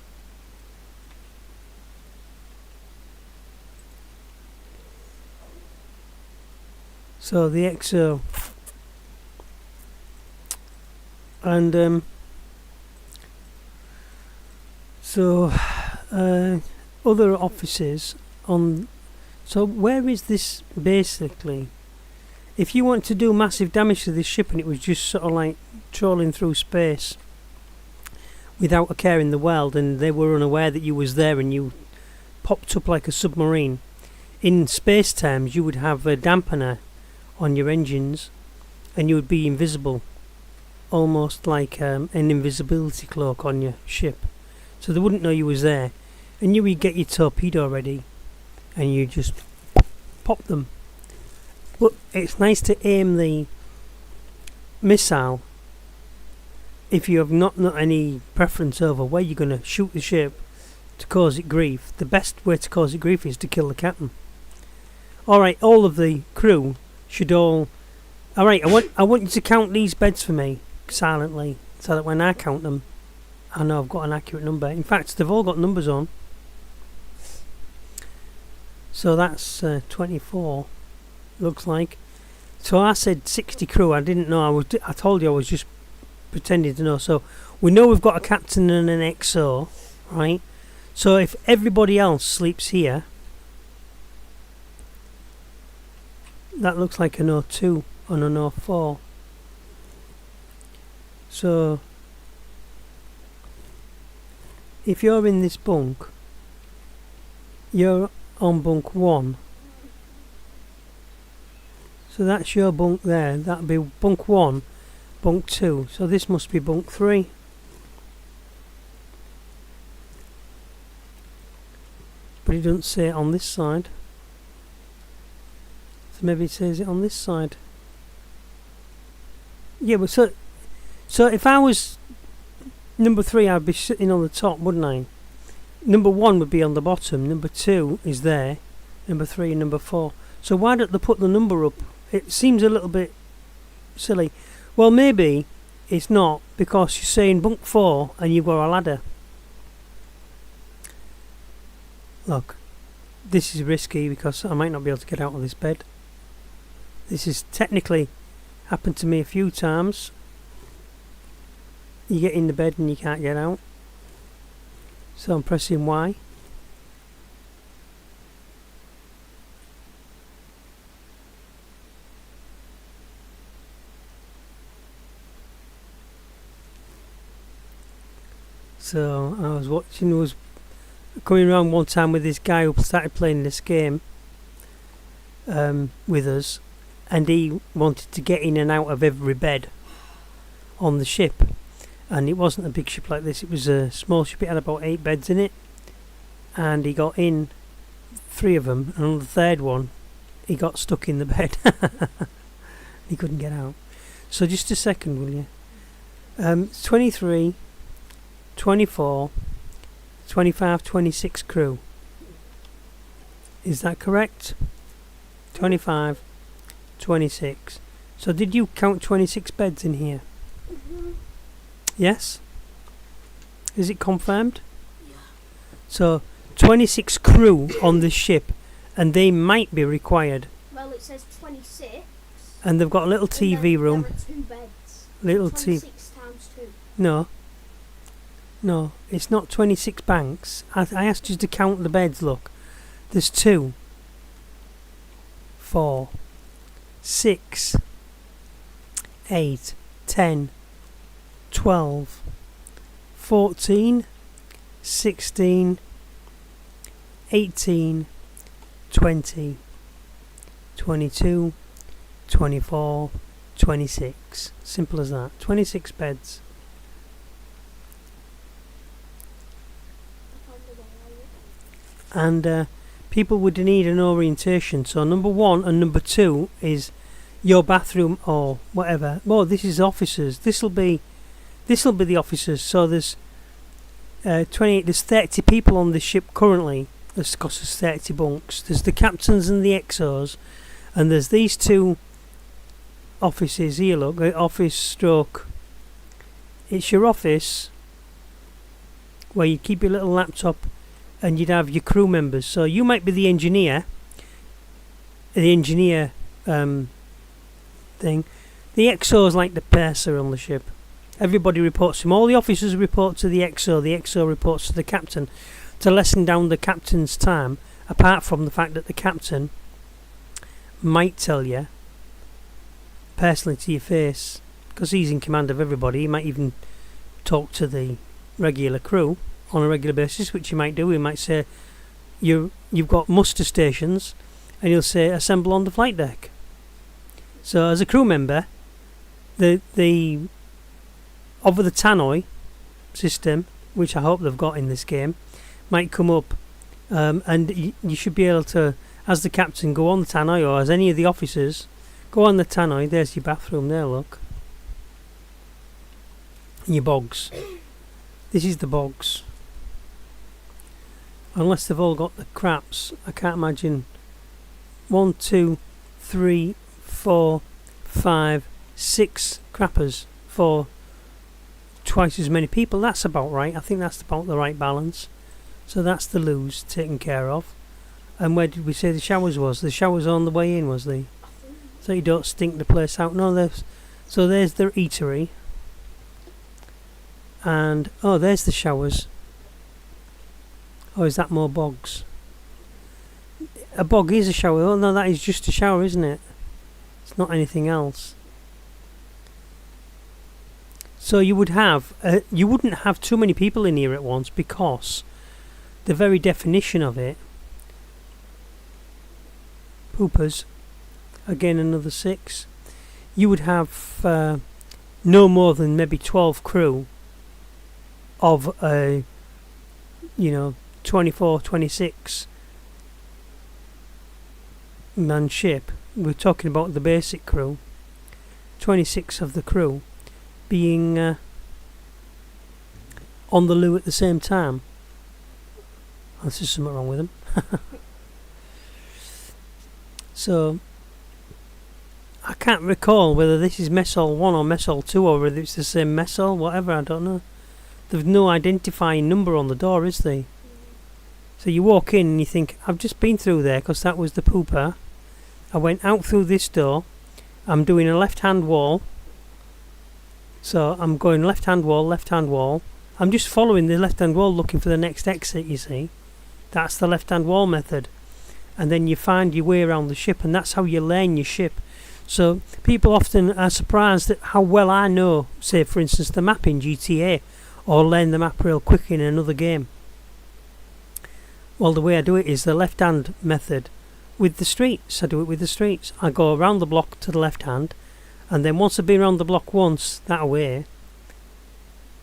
So the XO. And so other offices on. So where is this basically? If you want to do massive damage to this ship and it was just sort of like trolling through space without a care in the world, and they were unaware that you was there and you popped up like a submarine, in space terms you would have a dampener on your engines and you would be invisible, almost like an invisibility cloak on your ship, so they wouldn't know you was there, and you would get your torpedo ready and you just pop them. But it's nice to aim the missile if you have not any preference over where you're going to shoot the ship to cause it grief. The best way to cause it grief is to kill the captain. Alright, all of the crew should all... Alright, I want you to count these beds for me silently, so that when I count them I know I've got an accurate number. In fact, they've all got numbers on. So that's 24, looks like. So I said 60 crew. I didn't know. I told you I was just pretending to know. So we know we've got a captain and an XO, right? So if everybody else sleeps here, that looks like an O2 and an O4. So if you're in this bunk, you're on bunk 1. So that's your bunk there. That'll be bunk 1, bunk 2. So this must be bunk 3. But it doesn't say it on this side. So maybe it says it on this side. Yeah, but so if I was number 3, I'd be sitting on the top, wouldn't I? Number 1 would be on the bottom. Number 2 is there. Number 3 and number 4. So why don't they put the number up? It seems a little bit silly. Well, maybe it's not, because you're saying bunk 4 and you've got a ladder. Look, this is risky because I might not be able to get out of this bed. This has technically happened to me a few times. You get in the bed and you can't get out. So I'm pressing Y. So I was coming around one time with this guy who started playing this game with us, and he wanted to get in and out of every bed on the ship, and it wasn't a big ship like this. It was a small ship. It had about 8 beds in it, and he got in 3 of them, and on the third one he got stuck in the bed. He couldn't get out. So just a second, will you? 23, 24, 25, 26 crew. Is that correct? 25, 26. So did you count 26 beds in here? Yes? Is it confirmed? Yeah. So 26 crew on this ship, and they might be required. Well, it says 26. And they've got a little and TV then room. There are 2 beds. Little TV. 26 times 2. No, it's not 26 banks. I asked you to count the beds, look. There's 2, 4, 6, 8, 10, 12, 14, 16, 18, 20, 22, 24, 26. Simple as that. 26 beds. And people would need an orientation. So number 1 and number 2 is your bathroom or whatever. Oh, this is officers. This'll be the officers. So there's 28. There's 30 people on this ship currently. There's 30 bunks. There's the captains and the XOs, and there's these 2 offices here. Look, office stroke. It's your office where you keep your little laptop, and you'd have your crew members. So you might be the engineer. The engineer thing. The XO is like the purser on the ship. Everybody reports to him. All the officers report to the XO. The XO reports to the captain to lessen down the captain's time, apart from the fact that the captain might tell you personally to your face, because he's in command of everybody. He might even talk to the regular crew on a regular basis, which you might do. He might say you've got muster stations, and he'll say assemble on the flight deck. So as a crew member, the over the tannoy system, which I hope they've got in this game, might come up, and you should be able to, as the captain, go on the tannoy, or as any of the officers go on the tannoy. There's your bathroom there, look. And your bogs. This is the bogs. Unless they've all got the craps, I can't imagine. 1, 2, 3, 4, 5, 6 crappers for twice as many people. That's about right. I think that's about the right balance. So that's the loos taken care of. And where did we say the showers was? The showers on the way in, was they? So you don't stink the place out. No, there's the eatery. And oh, there's the showers. Oh, is that more bogs? A bog is a shower. Oh no, that is just a shower, isn't it? It's not anything else. So you would have, you wouldn't have too many people in here at once, because the very definition of it. Poopers, again another 6. You would have no more than maybe 12 crew of a, 24, 26 man ship. We're talking about the basic crew. 26 of the crew being on the loo at the same time. Unless there's something wrong with them. So I can't recall whether this is mess hall 1 or mess hall 2, or whether it's the same mess hall, whatever, I don't know. There's no identifying number on the door, is there? So you walk in and you think, I've just been through there because that was the pooper. I went out through this door. I'm doing a left-hand wall. So I'm going left-hand wall, left-hand wall. I'm just following the left-hand wall looking for the next exit, you see. That's the left-hand wall method. And then you find your way around the ship, and that's how you learn your ship. So people often are surprised at how well I know, say for instance, the map in GTA, or learn the map real quick in another game. Well, the way I do it is the left-hand method with the streets. I do it with the streets. I go around the block to the left-hand, and then once I've been around the block once, that way,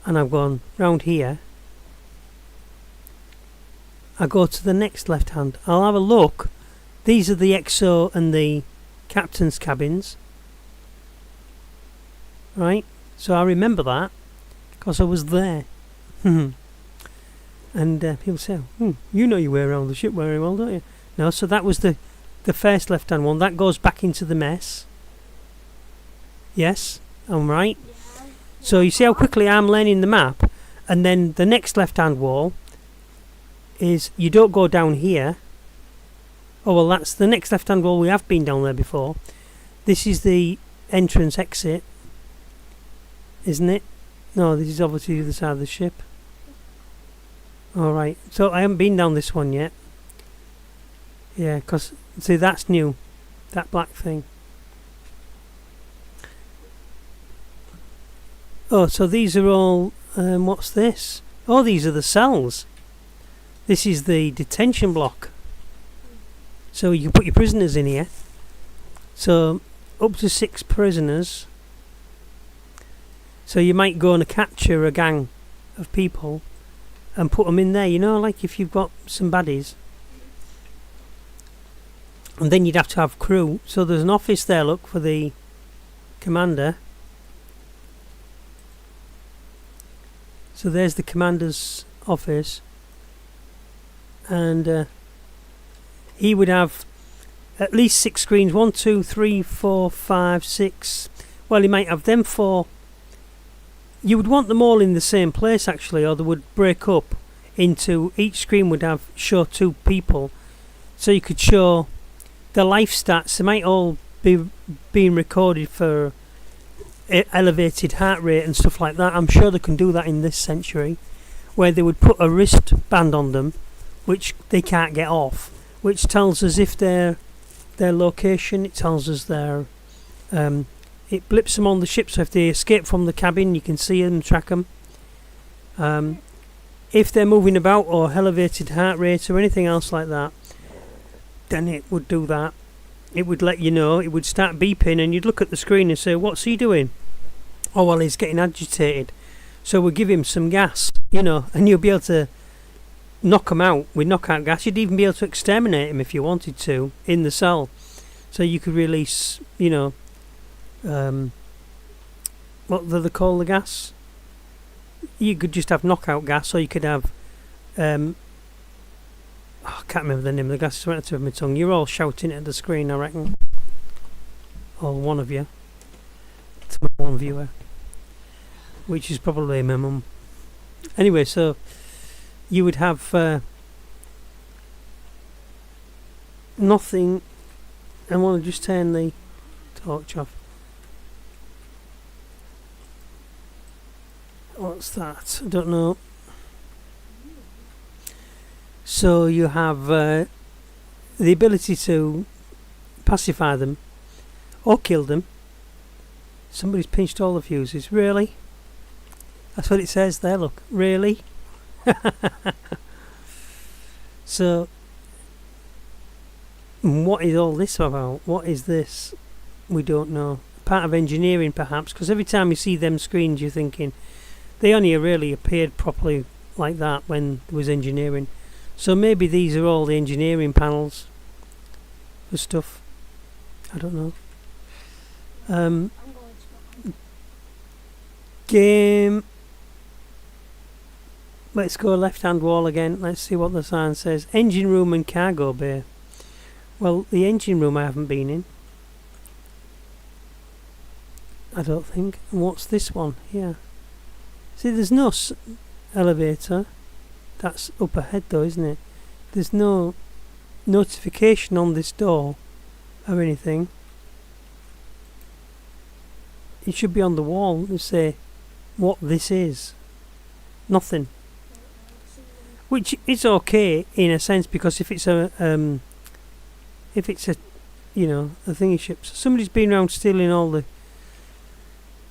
and I've gone round here, I go to the next left hand. I'll have a look. These are the XO and the captain's cabins. Right? So I remember that because I was there. And people say, you know your way around the ship very well, don't you? No, so that was the first left hand one. That goes back into the mess. Yes, I'm right. Yeah. So you see how quickly I'm learning the map. And then the next left hand wall is you don't go down here. Oh well, that's the next left hand wall. We have been down there before. This is the entrance exit, isn't it? No, this is obviously the other side of the ship. Alright, so I haven't been down this one yet. Yeah, because see, that's new, that black thing. Oh, so these are all what's this? Oh, these are the cells. This is the detention block. So you can put your prisoners in here. So up to 6 prisoners. So you might go and capture a gang of people and put them in there, you know, like if you've got some baddies. And then you'd have to have crew. So there's an office there, look, for the commander. So there's the commander's office. And he would have at least 6 screens. 1, 2, 3, 4, 5, 6. Well, he might have them 4. You would want them all in the same place actually, or they would break up into, each screen would have show 2 people, so you could show the life stats. They might all be being recorded for elevated heart rate and stuff like that. I'm sure they can do that in this century, where they would put a wristband on them which they can't get off, which tells us if their location, it tells us their it blips them on the ship, so if they escape from the cabin you can see them, track them. If they're moving about or elevated heart rate or anything else like that, then it would do that. It would let you know, it would start beeping and you'd look at the screen and say, what's he doing? Oh well, he's getting agitated. So we'll give him some gas, you know, and you'll be able to knock him out with knockout gas. You'd even be able to exterminate him if you wanted to in the cell. So you could release, you know, what do they call the gas? You could just have knockout gas, or you could have I can't remember the name of the gas. It's right at the tip of my tongue. You're all shouting at the screen, I reckon. Or one of you. To my one viewer, which is probably my mum. Anyway, so you would have nothing. I want to just turn the torch off. What's that? I don't know. So you have the ability to pacify them or kill them. Somebody's pinched all the fuses. Really? That's what it says there, look. Really? So what is all this about? What is this? We don't know. Part of engineering perhaps, because every time you see them screens you're thinking they only really appeared properly like that when there was engineering. So maybe these are all the engineering panels for stuff. I don't know. I'm going to Game. Let's go left hand wall again. Let's see what the sign says. Engine room and cargo bay. Well, the engine room I haven't been in. I don't think. And what's this one here? See, there's no elevator. That's up ahead though, isn't it? There's no notification on this door or anything. It should be on the wall to say what this is. Nothing. Which is okay in a sense, because if it's a you know, a thingy ship. So somebody's been around stealing all the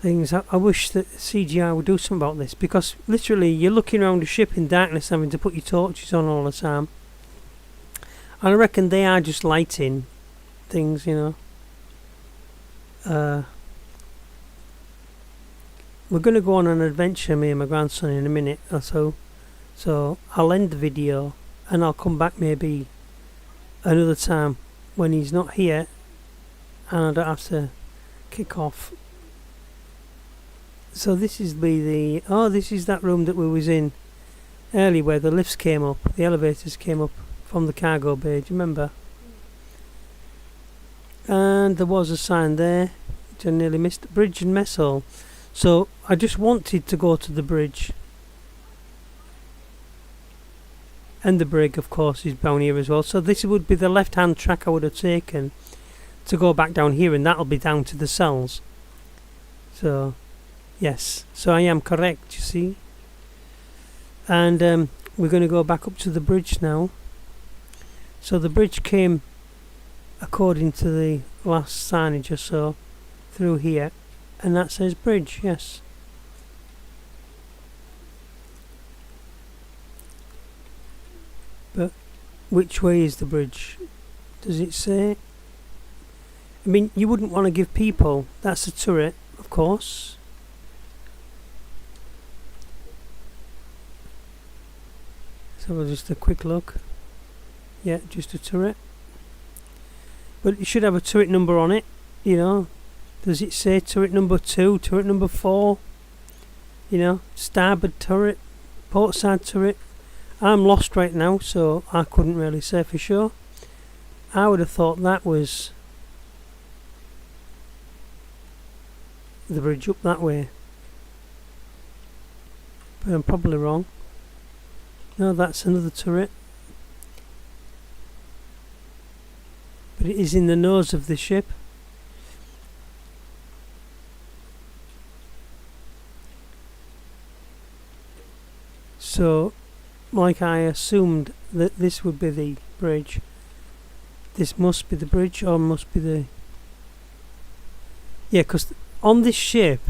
things. I wish that CGI would do something about this, because literally you're looking around a ship in darkness having to put your torches on all the time. And I reckon they are just lighting things, you know. we're going to go on an adventure, me and my grandson, in a minute or so. So I'll end the video and I'll come back maybe another time when he's not here and I don't have to kick off. So this is this is that room that we was in earlier where the lifts came up, the elevators came up from the cargo bay, do you remember? And there was a sign there which I nearly missed, bridge and mess hall. So I just wanted to go to the bridge, and the brig of course is down here as well, so this would be the left hand track I would have taken to go back down here, and that'll be down to the cells. So yes, so I am correct, you see. And we're going to go back up to the bridge now. So the bridge came, according to the last signage or so, through here, and that says bridge, yes. But which way is the bridge? Does it say? I mean, you wouldn't want to give people, that's a turret, of course. So just a quick look. Yeah, just a turret. But it should have a turret number on it, you know. Does it say turret number 2, turret number 4? You know, starboard turret, port side turret. I'm lost right now, so I couldn't really say for sure. I would have thought that was the bridge up that way, but I'm probably wrong. No, that's another turret, but it is in the nose of the ship. So, like I assumed that this would be the bridge. This must be the bridge, or must be the... Yeah, because on this ship,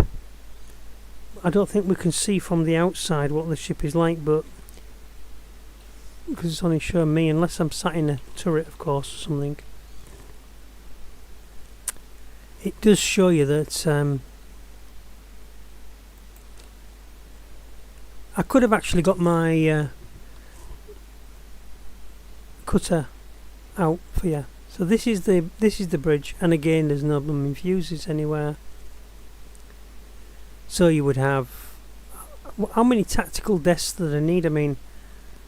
I don't think we can see from the outside what the ship is like, but because it's only showing me, unless I'm sat in a turret, of course, or something. It does show you that I could have actually got my cutter out for you. So this is the bridge, and again there's no blooming fuses anywhere. So you would have, how many tactical desks that I need? I mean,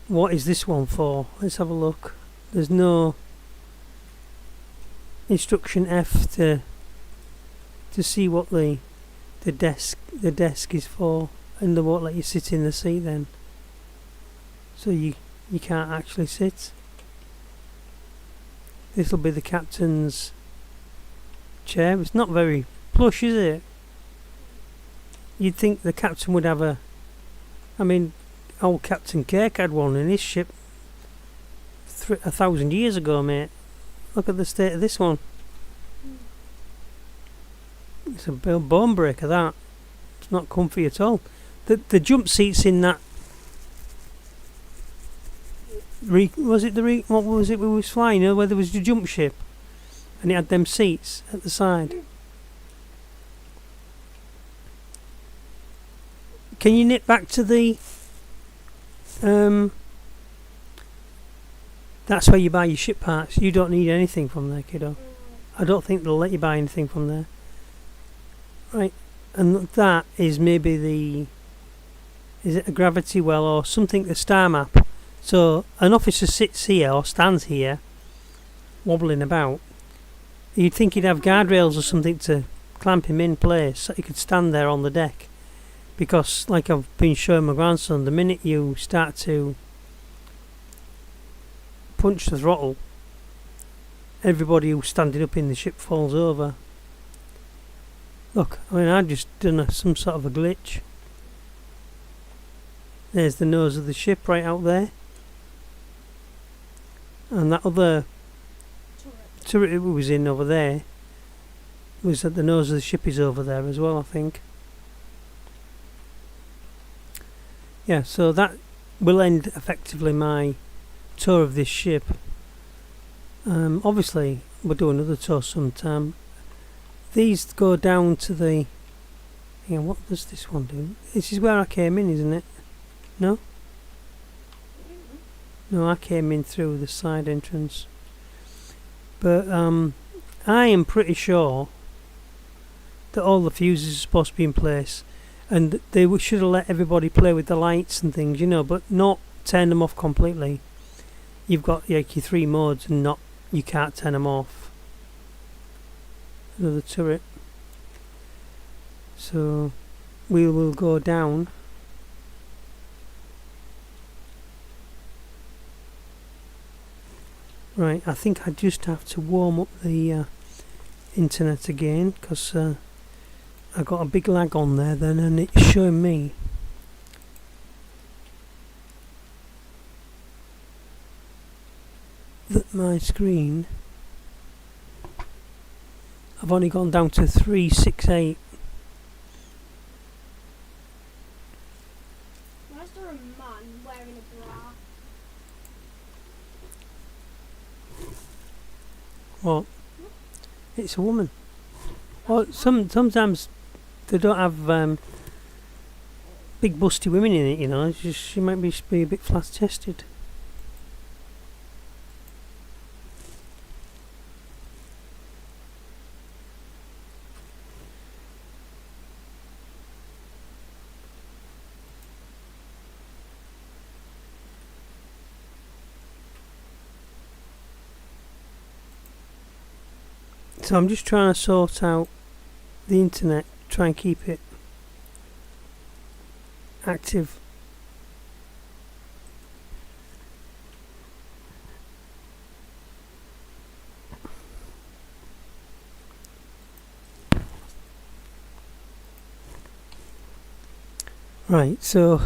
what is this one for? Let's have a look. There's no instruction F to see what the desk is for, and they won't let you sit in the seat then. So you can't actually sit. This will be the captain's chair. It's not very plush, is it? You'd think the captain would have I mean, old Captain Kirk had one in his ship 1,000 years ago, mate. Look at the state of this one. It's a bone breaker, that. It's not comfy at all. The jump seats in that... what was it we was flying, you know, where there was the jump ship? And it had them seats at the side. Can you nip back to the... that's where you buy your ship parts. You don't need anything from there, kiddo. I don't think they'll let you buy anything from there. Right, and that is maybe the... Is it a gravity well or something, the star map? So an officer sits here or stands here, wobbling about. You'd think he'd have guardrails or something to clamp him in place so he could stand there on the deck. Because, like I've been showing my grandson, the minute you start to punch the throttle, everybody who's standing up in the ship falls over. Look, I mean, I've just done some sort of a glitch. There's the nose of the ship right out there. And that other turret it was in over there was that the nose of the ship is over there as well, I think. Yeah, so that will end effectively my tour of this ship. Obviously, we'll do another tour sometime. These go down to the Hang on, what does this one do? This is where I came in, isn't it? No? No, I came in through the side entrance. But I am pretty sure that all the fuses are supposed to be in place, and they should have let everybody play with the lights and things, you know, but not turn them off completely. You've got like your 3 modes, and you can't turn them off. Another turret. So we will go down. Right, I think I just have to warm up the internet again, because I got a big lag on there then, and it's showing me that my screen, I've only gone down to 368. Why is there a man wearing a bra? What? It's a woman. Well, sometimes they don't have big busty women in it, you know. It's just, she might be a bit flat-chested. So I'm just trying to sort out the internet, try and keep it active. Right, so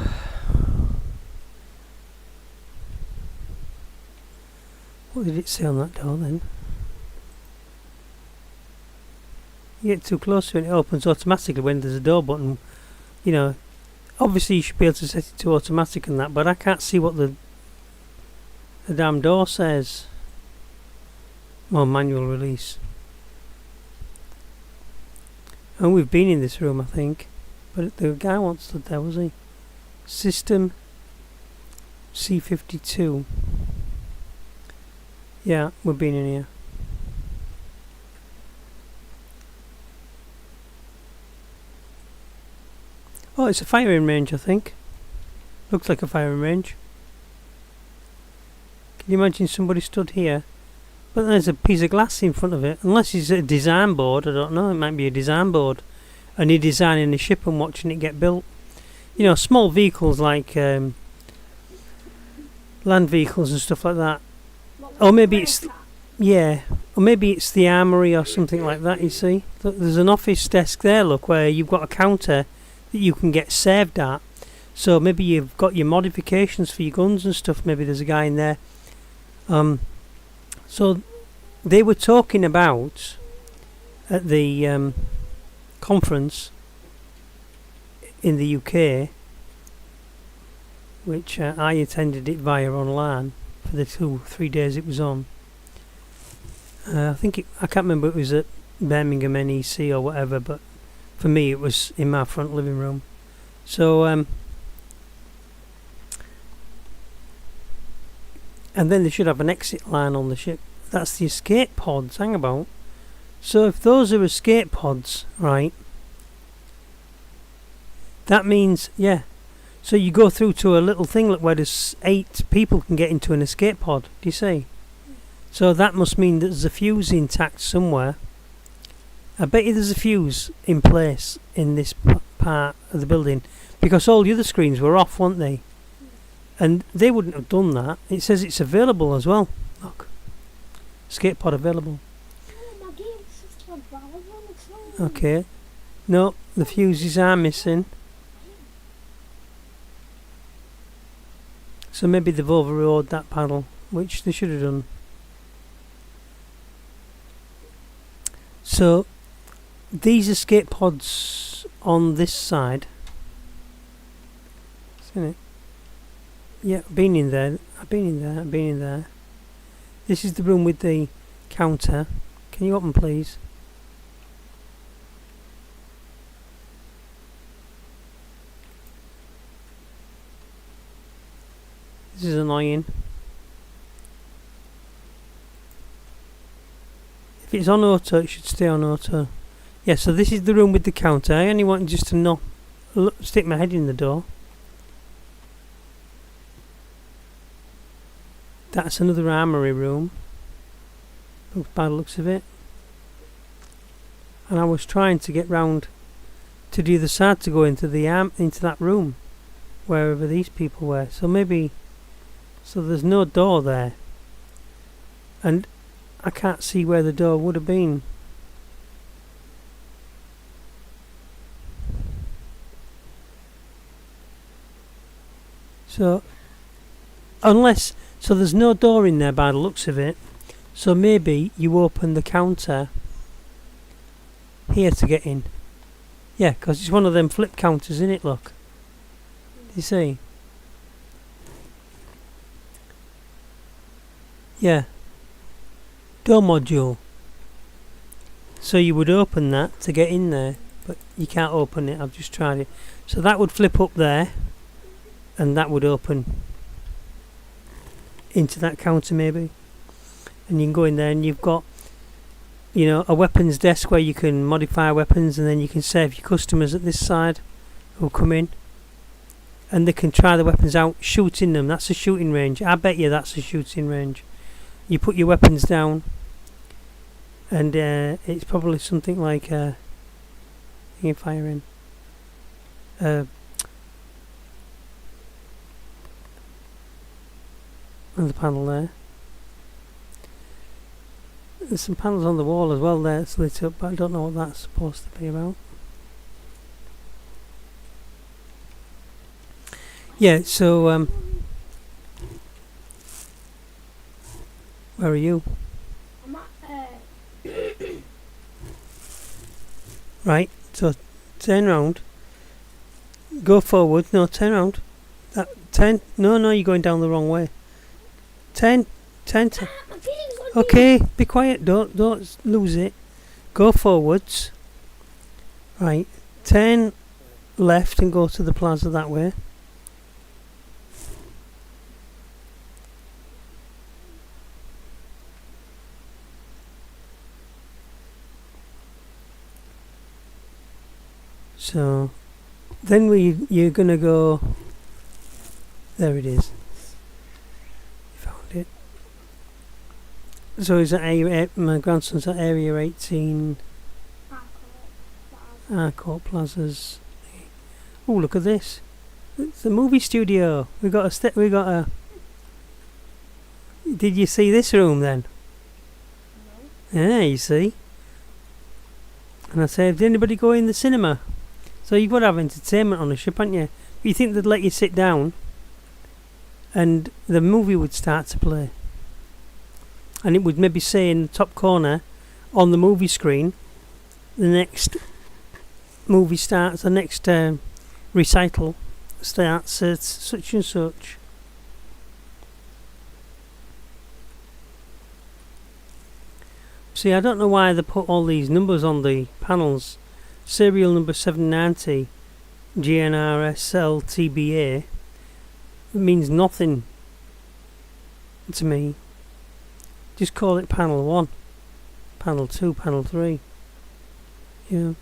what did it say on that door then? You get too close to it, it opens automatically when there's a door button. You know, obviously you should be able to set it to automatic and that, but I can't see what the damn door says. Well, manual release. And we've been in this room, I think, but the guy once stood there, was he? System C52. Yeah, we've been in here. Oh, it's a firing range, I think. Looks like a firing range. Can you imagine somebody stood here? But there's a piece of glass in front of it. Unless it's a design board, I don't know. It might be a design board. And you're designing the ship and watching it get built. You know, small vehicles like land vehicles and stuff like that. Or maybe it's... Yeah. Or maybe it's the armory or something like that, you see. Look, there's an office desk there, look, where you've got a counter that you can get saved at. So maybe you've got your modifications for your guns and stuff. Maybe there's a guy in there. So they were talking about at the conference in the UK, which I attended it via online for the 2-3 days it was on. I can't remember if it was at Birmingham NEC or whatever, but for me it was in my front living room. So and then they should have an exit line on the ship. That's the escape pods, hang about. So if those are escape pods, right, that means, yeah, so you go through to a little thing where there's 8 people can get into an escape pod, do you see? So that must mean that there's a fuse intact somewhere. I bet you there's a fuse in place in this part of the building, because all the other screens were off, weren't they? And they wouldn't have done that. It says it's available as well. Look, escape pod available. Okay, no, the fuses are missing. So maybe they've overrode that panel, which they should have done. So these escape pods on this side, isn't it? Yeah, I've been in there. I've been in there. This is the room with the counter. Can you open, please? This is annoying. If it's on auto, it should stay on auto. Yeah, so this is the room with the counter. I only want just to not stick my head in the door. That's another armory room. Looks by the looks of it. And I was trying to get round to the other side to go into the into that room, wherever these people were. So maybe, so there's no door there, and I can't see where the door would have been. So unless, so there's no door in there by the looks of it. So maybe you open the counter here to get in. Yeah, because it's one of them flip counters, isn't it? Look. You see? Yeah. Door module. So you would open that to get in there, but you can't open it. I've just tried it. So that would flip up there, and that would open into that counter maybe. And you can go in there and you've got, you know, a weapons desk where you can modify weapons, and then you can save your customers at this side who come in and they can try the weapons out, shooting them. That's a shooting range. I bet you that's a shooting range. You put your weapons down, and it's probably something like you can fire in another panel there. There's some panels on the wall as well there. It's lit up, but I don't know what that's supposed to be about. Yeah, so where are you? I'm at Right, so turn round. Go forward. No, turn round. Turn. No, you're going down the wrong way. Turn. Okay, be quiet. Don't lose it. Go forwards. Right. Turn left and go to the plaza that way. So then you're gonna go. There it is. So is that my grandson's at area 18 Harcourt Plazas. Oh, look at this! It's the movie studio. We got a. Did you see this room then? No. Yeah, you see. And I said, did anybody go in the cinema? So you've got to have entertainment on a ship, haven't you? But you think they'd let you sit down, and the movie would start to play. And it would maybe say in the top corner on the movie screen, the next movie starts, the next recital starts at such and such. See, I don't know why they put all these numbers on the panels. Serial number 790 GNRSLTBA. It means nothing to me. Just call it panel 1, panel 2, panel 3. Yeah.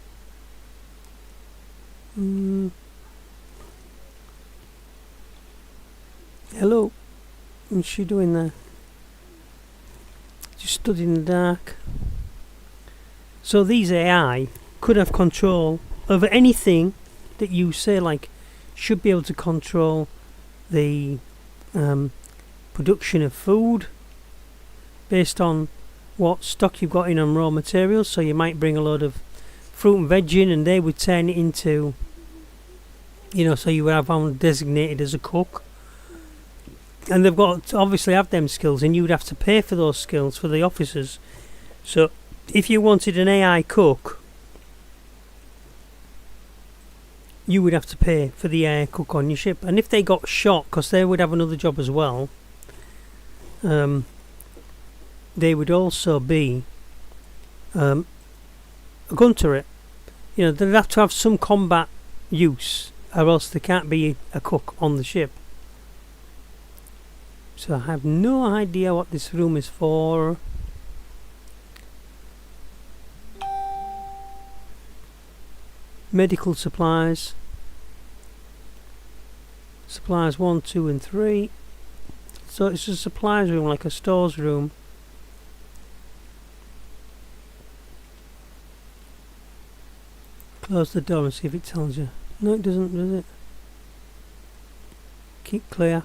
Hello. What's she doing there? Just stood in the dark. So these AI could have control over anything that you say, like, should be able to control the production of food based on what stock you've got in on raw materials. So you might bring a load of fruit and veg in, and they would turn it into, you know, so you would have one designated as a cook, and they've got to obviously have them skills, and you would have to pay for those skills for the officers. So if you wanted an AI cook, you would have to pay for the AI cook on your ship. And if they got shot, because they would have another job as well, they would also be a gun turret. You know, they'd have to have some combat use, or else they can't be a cook on the ship. So I have no idea what this room is for. Medical supplies. Supplies 1, 2 and 3. So it's a supplies room, like a stores room. Close the door and see if it tells you. No, it doesn't, does it? Keep clear.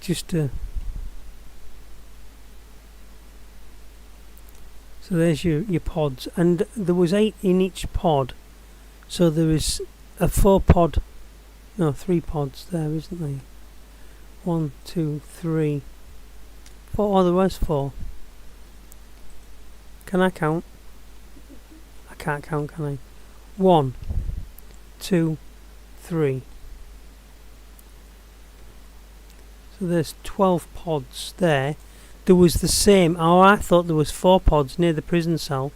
Just so there's your pods, and there was 8 in each pod, so there is a 3 pods there, isn't there? 1, 2, 3, 4. Oh, there was 4. Can I count? I can't count, can I? 1, 2, 3. So there's 12 pods there. There was the same. Oh, I thought there was 4 pods near the prison cell.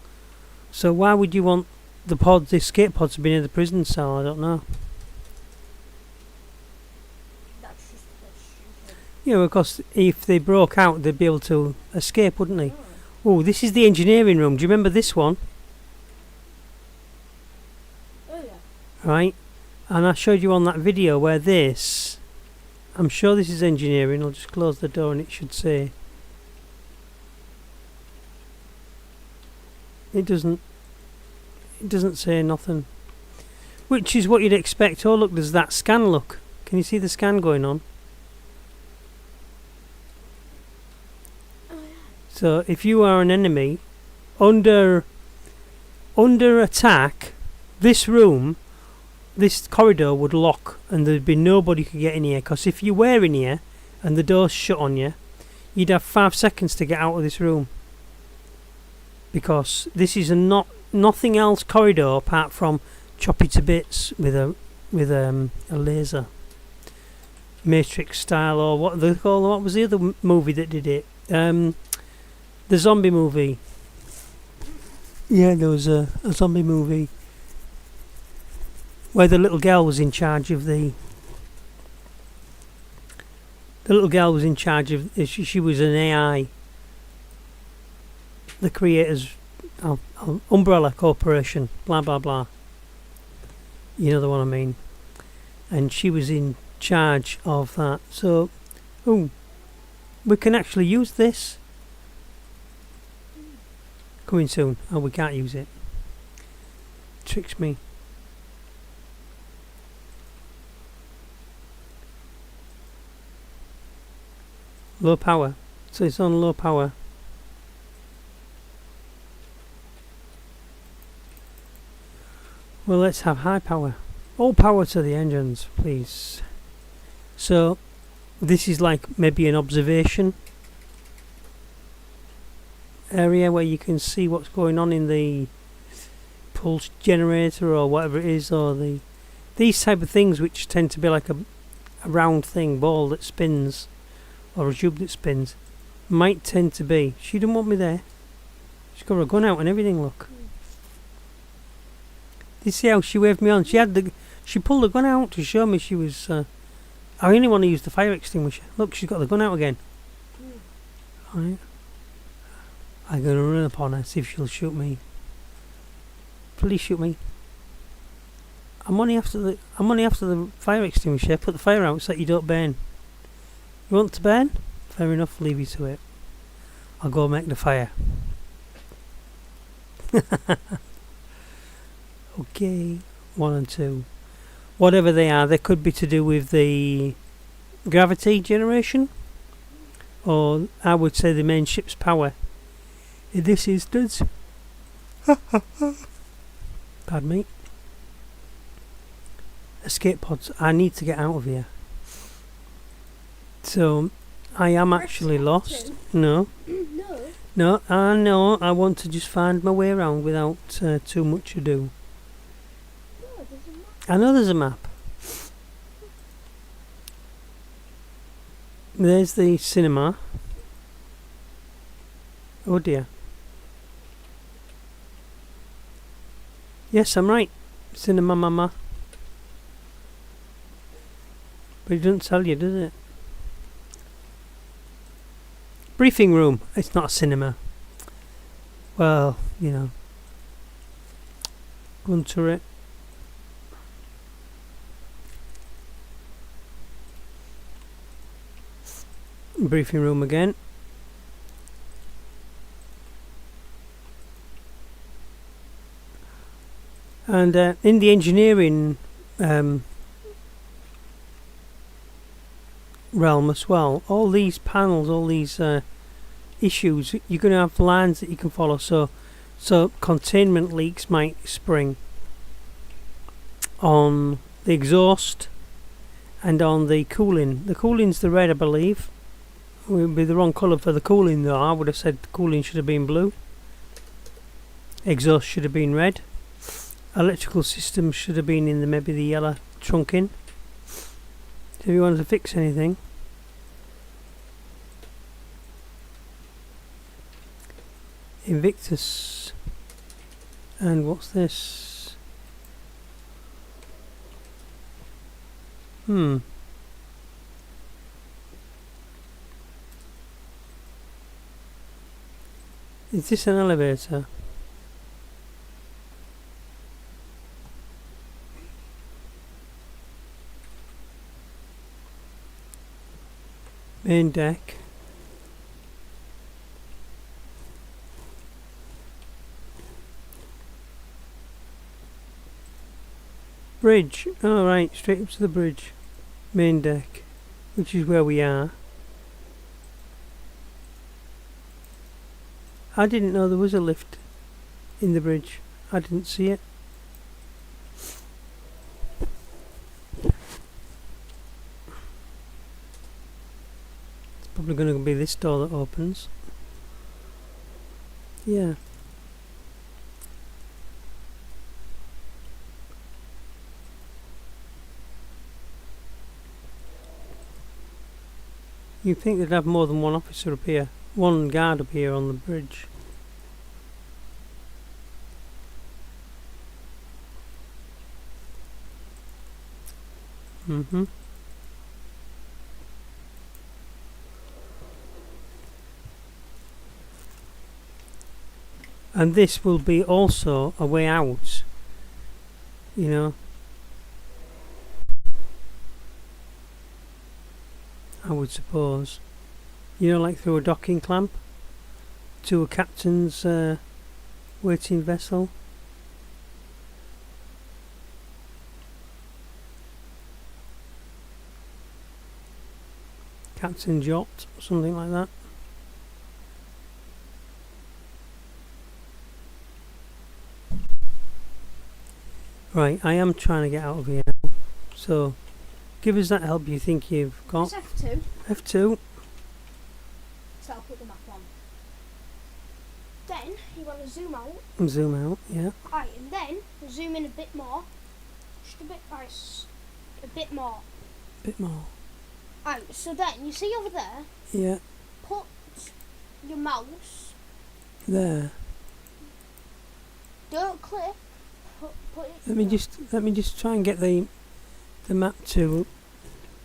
So why would you want the escape pods to be near the prison cell? I don't know. That's just a bit stupid. Yeah, because if they broke out, they'd be able to escape, wouldn't they? Oh, this is the engineering room. Do you remember this one? Oh yeah. Right. And I showed you on that video where this... I'm sure this is engineering. I'll just close the door and it should say... It doesn't say nothing. Which is what you'd expect. Oh look, there's that scan, look. Can you see the scan going on? Oh yeah. So if you are an enemy under attack, this room, this corridor would lock and there'd be nobody could get in here, because if you were in here and the door's shut on you, you'd have 5 seconds to get out of this room. Because this is nothing else corridor apart from chop it to bits with a laser, Matrix style, or what they call. What was the other movie that did it? The zombie movie. Yeah, there was a zombie movie where the little girl was in charge of the. The little girl was in charge of. She was an AI. The creators of Umbrella Corporation, blah blah blah. You know the one I mean. And she was in charge of that. So, we can actually use this. Coming soon. Oh, we can't use it. Tricks me. Low power. So it's on low power. Well, let's have high power. All power to the engines, please. So, this is like maybe an observation area where you can see what's going on in the pulse generator or whatever it is, or these type of things which tend to be like a round thing, ball that spins, or a tube that spins, might tend to be. She didn't want me there. She's got her gun out and everything, look. You see how she waved me on? She pulled the gun out to show me she was. I only want to use the fire extinguisher. Look, she's got the gun out again. Right. I'm gonna run upon her, see if she'll shoot me. Please shoot me. I'm only after the fire extinguisher. Put the fire out so that you don't burn. You want to burn? Fair enough. Leave you to it. I'll go make the fire. Okay, 1 and 2. Whatever they are, they could be to do with the gravity generation, or I would say the main ship's power. In this instance, pardon me. Escape pods. I need to get out of here. So, I am actually lost. No. No. I know. I want to just find my way around without too much ado. I know there's a map. There's the cinema. Oh dear. Yes, I'm right. Cinema mama. But it doesn't tell you, does it? Briefing room. It's not a cinema. Well, you know. Gun turret. Briefing room again. And in the engineering realm as well, all these panels, all these issues, you're going to have lines that you can follow. So containment leaks might spring on the exhaust and on the cooling. The cooling's the red, I believe. It would be the wrong colour for the cooling though. I would have said the cooling should have been blue. Exhaust should have been red. Electrical system should have been in the maybe the yellow trunking. So if you wanted to fix anything, Invictus, and what's this? Is this an elevator? Main deck. Bridge. Oh right, straight up to the bridge. Main deck, which is where we are. I didn't know there was a lift in the bridge. I didn't see it. It's probably going to be this door that opens. Yeah. You'd think they'd have more than one officer up here. One guard up here on the bridge. And this will be also a way out, you know. I would suppose. You know, like through a docking clamp to a captain's waiting vessel. Captain's yacht, something like that. Right, I am trying to get out of here now. So, give us that help you think you've got. Press F2. F2. So I'll put the map on. Then you want to zoom out. Zoom out, yeah. Right, and then zoom in a bit more. Just a bit, a bit more. Bit more. Right, so then you see over there. Yeah. Put your mouse There. Don't click. Put it. Let me just try and get the map to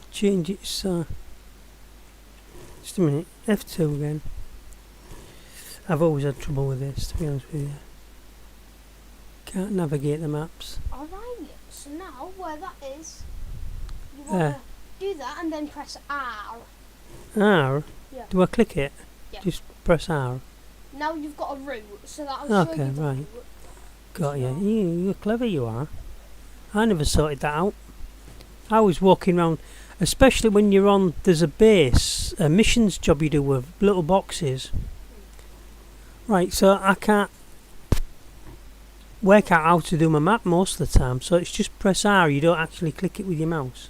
change its. Just a minute. F2 again. I've always had trouble with this, to be honest with you. Can't navigate the maps. Alright, so now where that is, you want to do that and then press R. R? Yeah. Do I click it? Yeah. Just press R. Now you've got a route, so that'll show Okay, you the right. route. Got you. You're clever, you are. I never sorted that out. I was walking around, especially when you're on, there's a base, a missions job you do with little boxes. Right, so I can't work out how to do my map most of the time, so it's just press R, you don't actually click it with your mouse.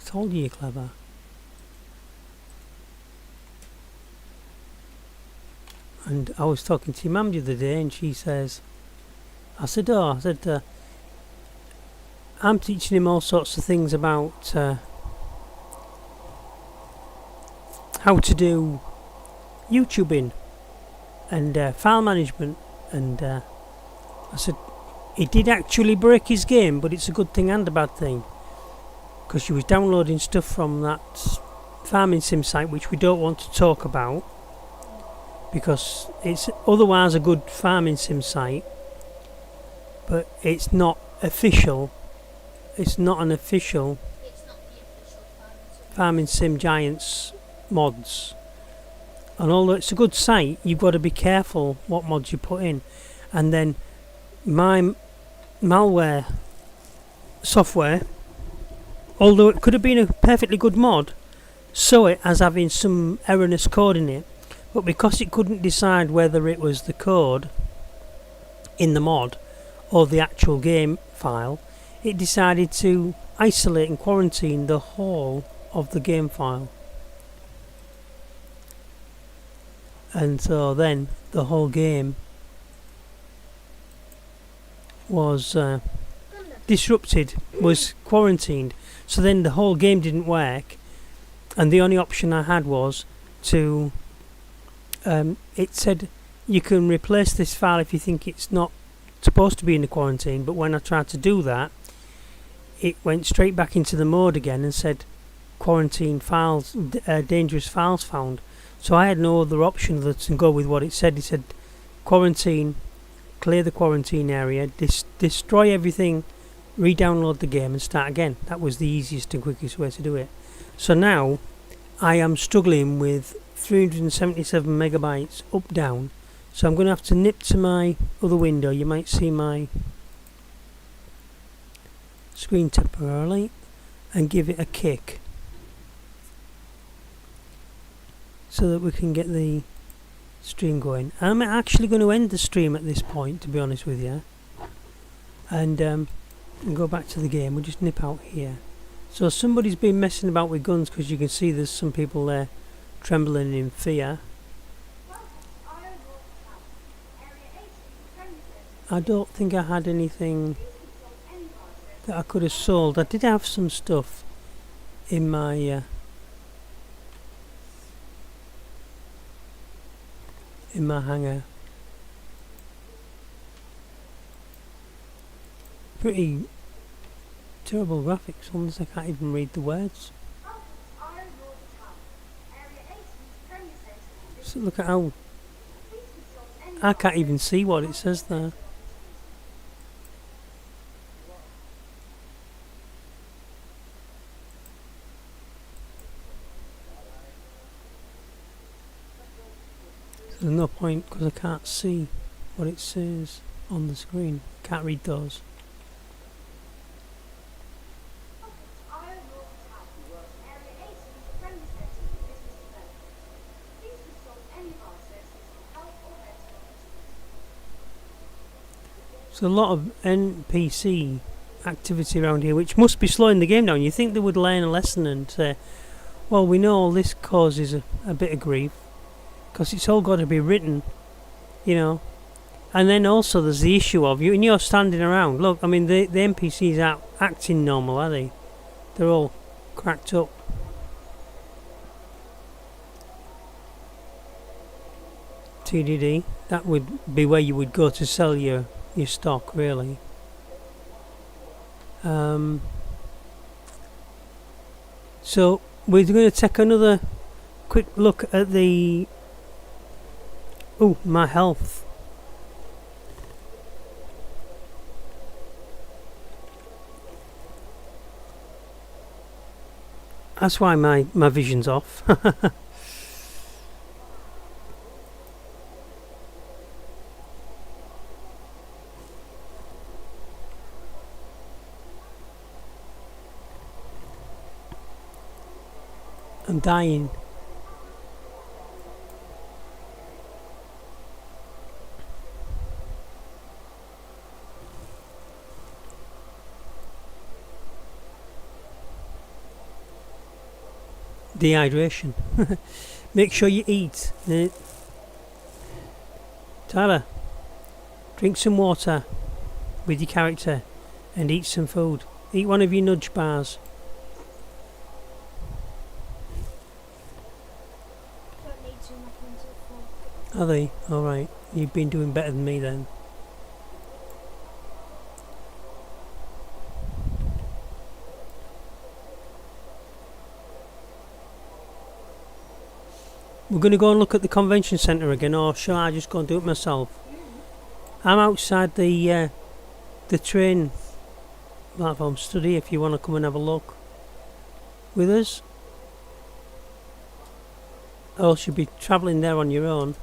I told you you're clever. And I was talking to your mum the other day and she says, I said, I'm teaching him all sorts of things about how to do YouTubing and file management, and I said, he did actually break his game, but it's a good thing and a bad thing. because she was downloading stuff from that farming sim site, which we don't want to talk about because it's otherwise a good farming sim site, but it's not official. It's not an official It's not the official farming sim giants mods. And although it's a good site, you've got to be careful what mods you put in. And then my malware software, although it could have been a perfectly good mod, saw it as having some erroneous code in it, but because it couldn't decide whether it was the code in the mod or the actual game file, it decided to isolate and quarantine the whole of the game file. And so then the whole game was disrupted, was quarantined. So then the whole game didn't work, and the only option I had was to it said you can replace this file if you think it's not supposed to be in the quarantine, but when I tried to do that, it went straight back into the mode again and said quarantine files, dangerous files found. So I had no other option than to go with what it said. It said quarantine, clear the quarantine area, destroy everything, re-download the game and start again. That was the easiest and quickest way to do it. So now I am struggling with 377 megabytes up down, so I'm going to have to nip to my other window. You might see my screen temporarily and give it a kick so that we can get the stream going. I'm actually going to end the stream at this point, to be honest with you, and go back to the game. We'll just nip out here. So somebody's been messing about with guns, because you can see there's some people there trembling in fear. I don't think I had anything that I could have sold. I did have some stuff in my hangar. Pretty terrible graphics on this. I can't even read the words. So look at how I can't even see what it says there. There's no point because I can't see what it says on the screen. Can't read those. So a lot of NPC activity around here, which must be slowing the game down. You think they would learn a lesson and say, well, we know all this causes a bit of grief, because it's all got to be written, you know. And then also there's the issue of you, and you're standing around. Look, I mean, the NPCs aren't acting normal, are they? They're all cracked up. TDD, that would be where you would go to sell your stock, really. So we're going to take another quick look at the my health. That's why my vision's off. I'm dying. Dehydration. Make sure you eat. Tyler, drink some water with your character and eat some food. Eat one of your nudge bars. Are they? Alright. You've been doing better than me then. We're going to go and look at the convention centre again, or shall I just go and do it myself? I'm outside the train platform. Study if you want to come and have a look with us. Or else you'll be travelling there on your own.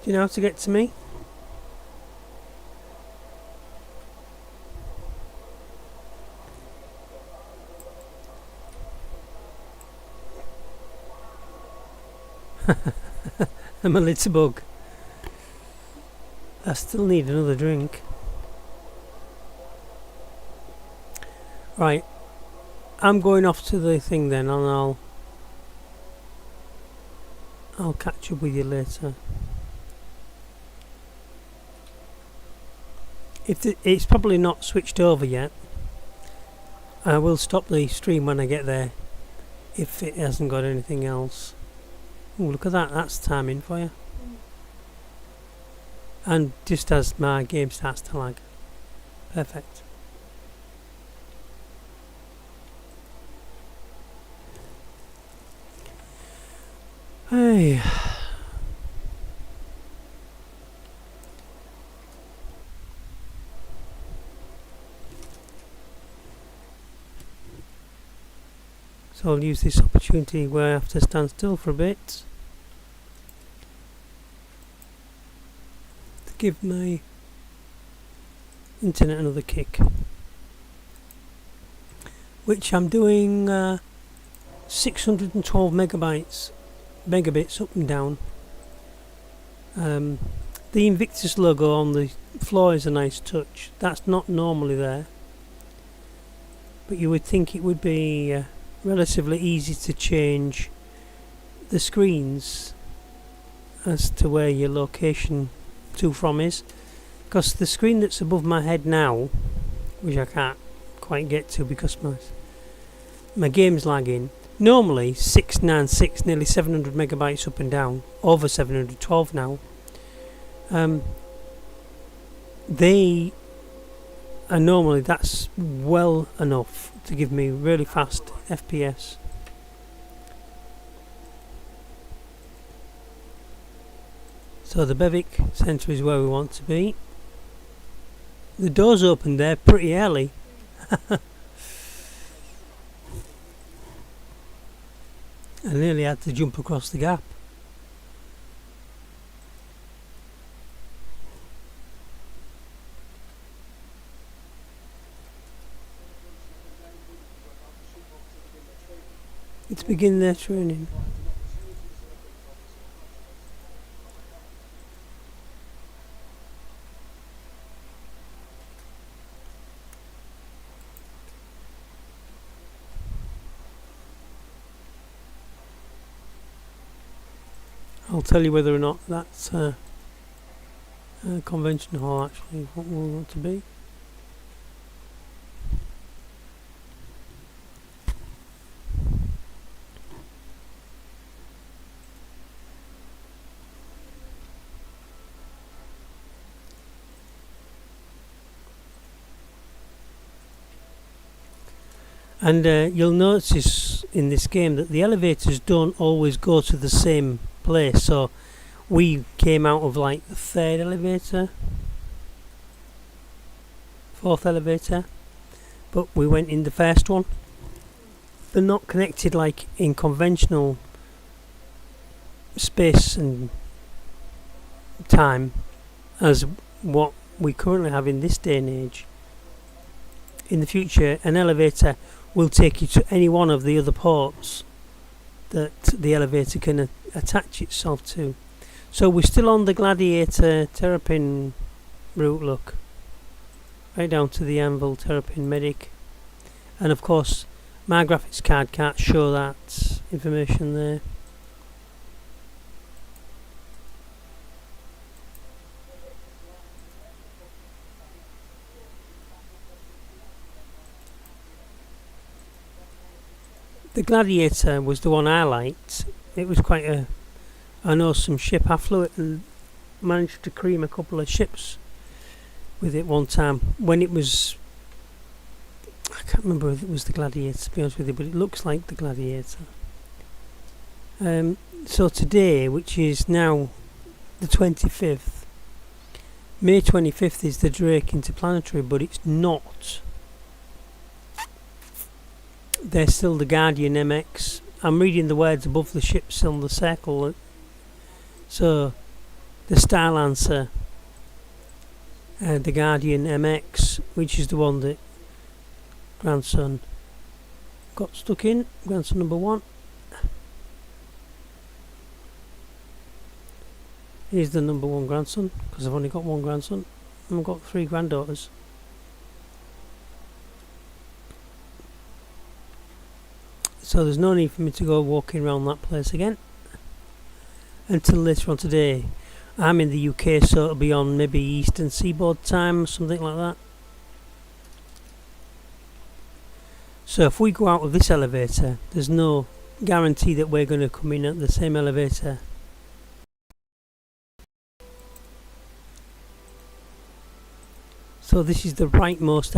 Do you know how to get to me? I'm a little bug. I still need another drink. Right. I'm going off to the thing then, and I'll catch up with you later. If it's probably not switched over yet, I will stop the stream when I get there if it hasn't got anything else. Oh, look at that, that's timing for you. And just as my game starts to lag. Perfect. Hey. So I'll use this opportunity where I have to stand still for a bit to give my internet another kick, which I'm doing 612 megabits up and down. The Invictus logo on the floor is a nice touch. That's not normally there, but you would think it would be relatively easy to change the screens as to where your location to from is, because the screen that's above my head now, which I can't quite get to because my game's lagging, normally 696, nearly 700 megabytes up and down, over 712 now. They are normally, that's well enough to give me really fast FPS. So the Bevic Centre is where we want to be. The doors opened there pretty early. I nearly had to jump across the gap. To begin their training. I'll tell you whether or not that's a convention hall actually what we want to be. And you'll notice in this game that the elevators don't always go to the same place. So we came out of like the third elevator, fourth elevator, but we went in the first one. They're not connected like in conventional space and time as what we currently have in this day and age. In the future, an elevator will take you to any one of the other ports that the elevator can attach itself to. So we're still on the Gladiator Terrapin route, look. Right down to the Anvil Terrapin Medic. And of course, my graphics card can't show that information there. The Gladiator was the one I liked. It was quite an awesome ship. I flew it and managed to cream a couple of ships with it one time when it was, I can't remember if it was the Gladiator, to be honest with you, but it looks like the Gladiator. So today, which is now the 25th, May 25th is the Drake Interplanetary, but it's not. They're still the Guardian MX. I'm reading the words above the ships on the circle. So, the Starlancer, the Guardian MX, which is the one that grandson got stuck in, grandson number 1. He's the number 1 grandson, because I've only got 1 grandson, and I've got 3 granddaughters. So there's no need for me to go walking around that place again until later on today. I'm in the UK, so it'll be on maybe Eastern Seaboard time, something like that. So if we go out of this elevator, there's no guarantee that we're going to come in at the same elevator. So this is the rightmost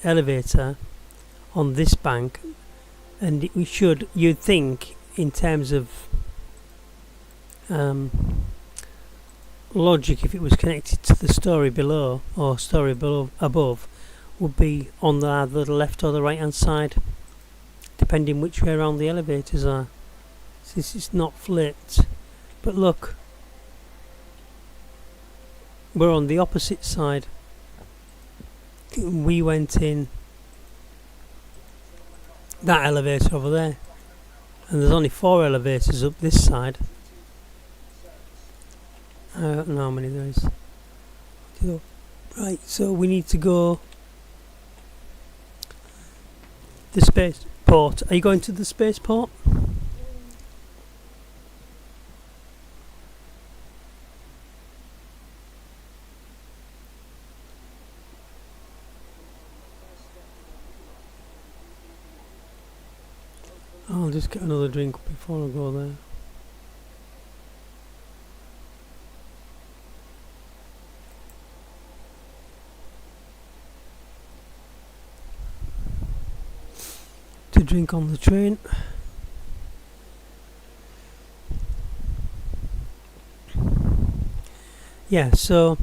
elevator on this bank, and we should, you'd think, in terms of logic, if it was connected to the story below or story below above, would be on either the left or the right hand side, depending which way around the elevators are, since it's not flipped. But look, we're on the opposite side. We went in that elevator over there, and there's only 4 elevators up this side. I don't know how many there is. Right, so we need to go the spaceport. Are you going to the spaceport? I'll just get another drink before I go there. To drink on the train. Yeah, so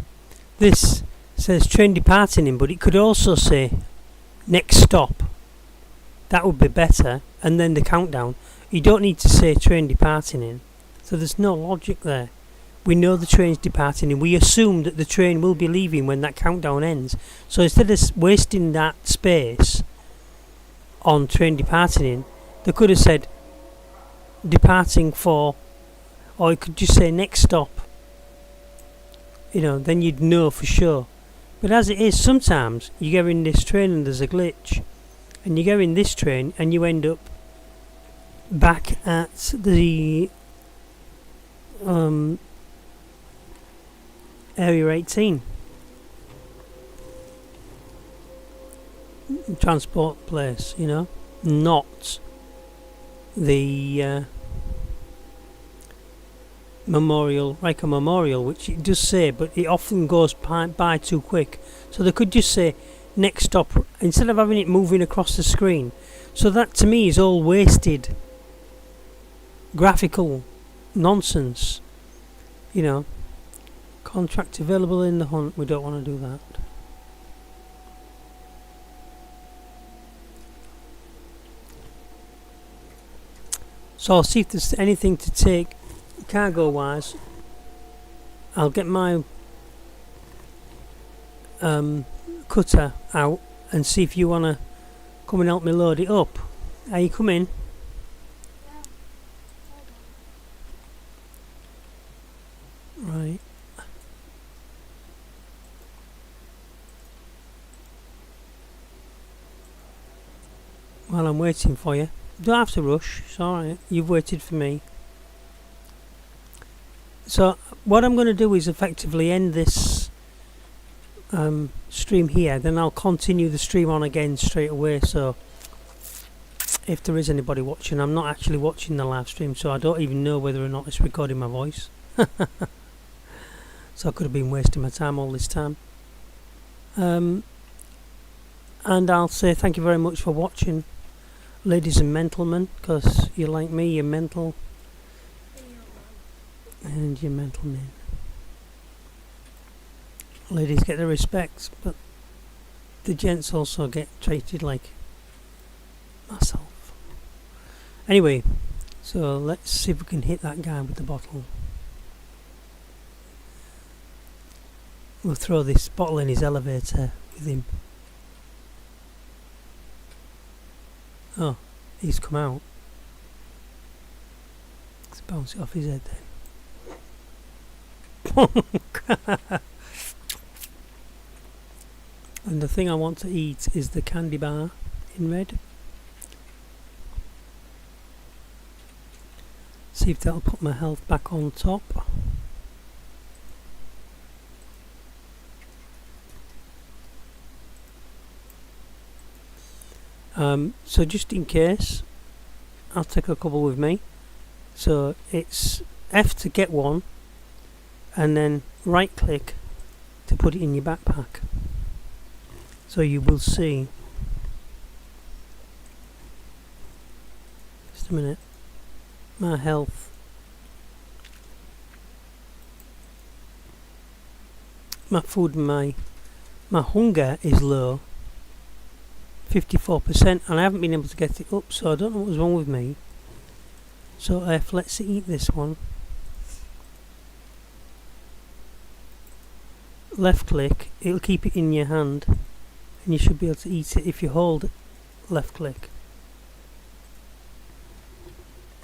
this says train departing in, but it could also say next stop. That would be better, and then the countdown. You don't need to say train departing in, so there's no logic there. We know the train's departing in. We assume that the train will be leaving when that countdown ends. So instead of wasting that space on train departing in, they could have said departing for, or it could just say next stop. You know, then you'd know for sure. But as it is, sometimes you get in this train and there's a glitch, and you go in this train and you end up back at the Area 18 transport place, you know, not the Memorial, Riker Memorial, which it does say, but it often goes by too quick. So they could just say next stop instead of having it moving across the screen. So that to me is all wasted graphical nonsense, you know. Contract available in the hunt. We don't want to do that. So I'll see if there's anything to take cargo wise. I'll get my cutter out and see if you want to come and help me load it up. Are you coming? Right. While I'm waiting for you. You don't have to rush, it's alright. You've waited for me. So what I'm going to do is effectively end this stream here, then I'll continue the stream on again straight away. So if there is anybody watching. I'm not actually watching the live stream, so I don't even know whether or not it's recording my voice. So I could have been wasting my time all this time. And I'll say thank you very much for watching, ladies and gentlemen, because you're like me, you're mental, and you're mental men. Ladies get the respect, but the gents also get treated like myself. Anyway, so let's see if we can hit that guy with the bottle. We'll throw this bottle in his elevator with him. Oh, he's come out. Let's bounce it off his head then. And the thing I want to eat is the candy bar in red. See if that'll put my health back on top. So just in case, I'll take a couple with me. So it's F to get one, and then right click to put it in your backpack. So you will see. Just a minute. My health. My food and my hunger is low. 54%, and I haven't been able to get it up, so I don't know what was wrong with me. So F, let's eat this one. Left click, it'll keep it in your hand, and you should be able to eat it if you hold left click.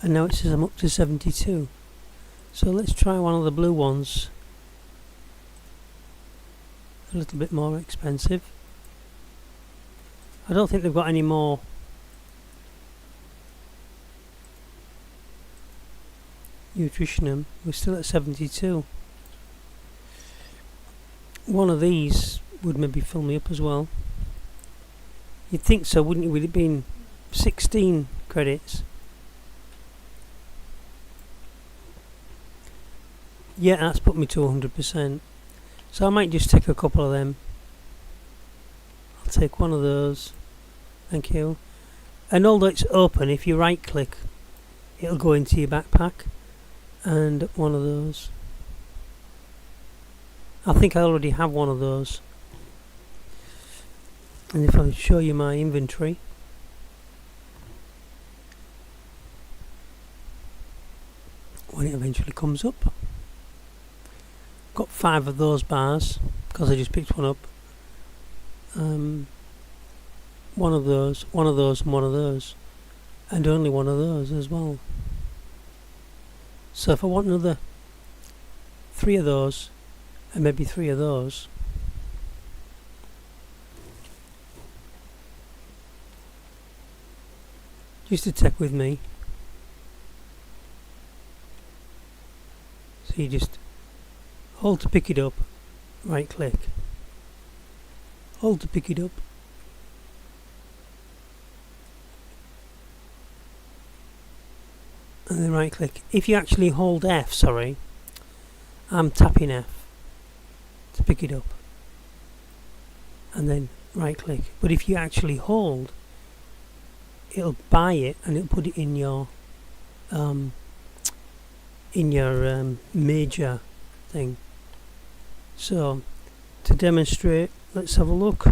And now it says I'm up to 72. So let's try one of the blue ones. A little bit more expensive. I don't think they've got any more nutritionum. We're still at 72. One of these would maybe fill me up as well. You'd think so, wouldn't you? With it being 16 credits. Yeah, that's put me to 100%. So I might just take a couple of them. I'll take one of those. Thank you. And although it's open, if you right click, it'll go into your backpack. And one of those. I think I already have one of those. And if I show you my inventory, when it eventually comes up, got 5 of those bars because I just picked one up. One of those, and one of those, and only one of those as well. So if I want another 3 of those, and maybe 3 of those, just to take with me. So you just hold to pick it up, right click, hold to pick it up, and then right click. If you actually hold F, sorry, I'm tapping F to pick it up, and then right click. But if you actually hold, it'll buy it and it'll put it in your major thing. So to demonstrate, let's have a look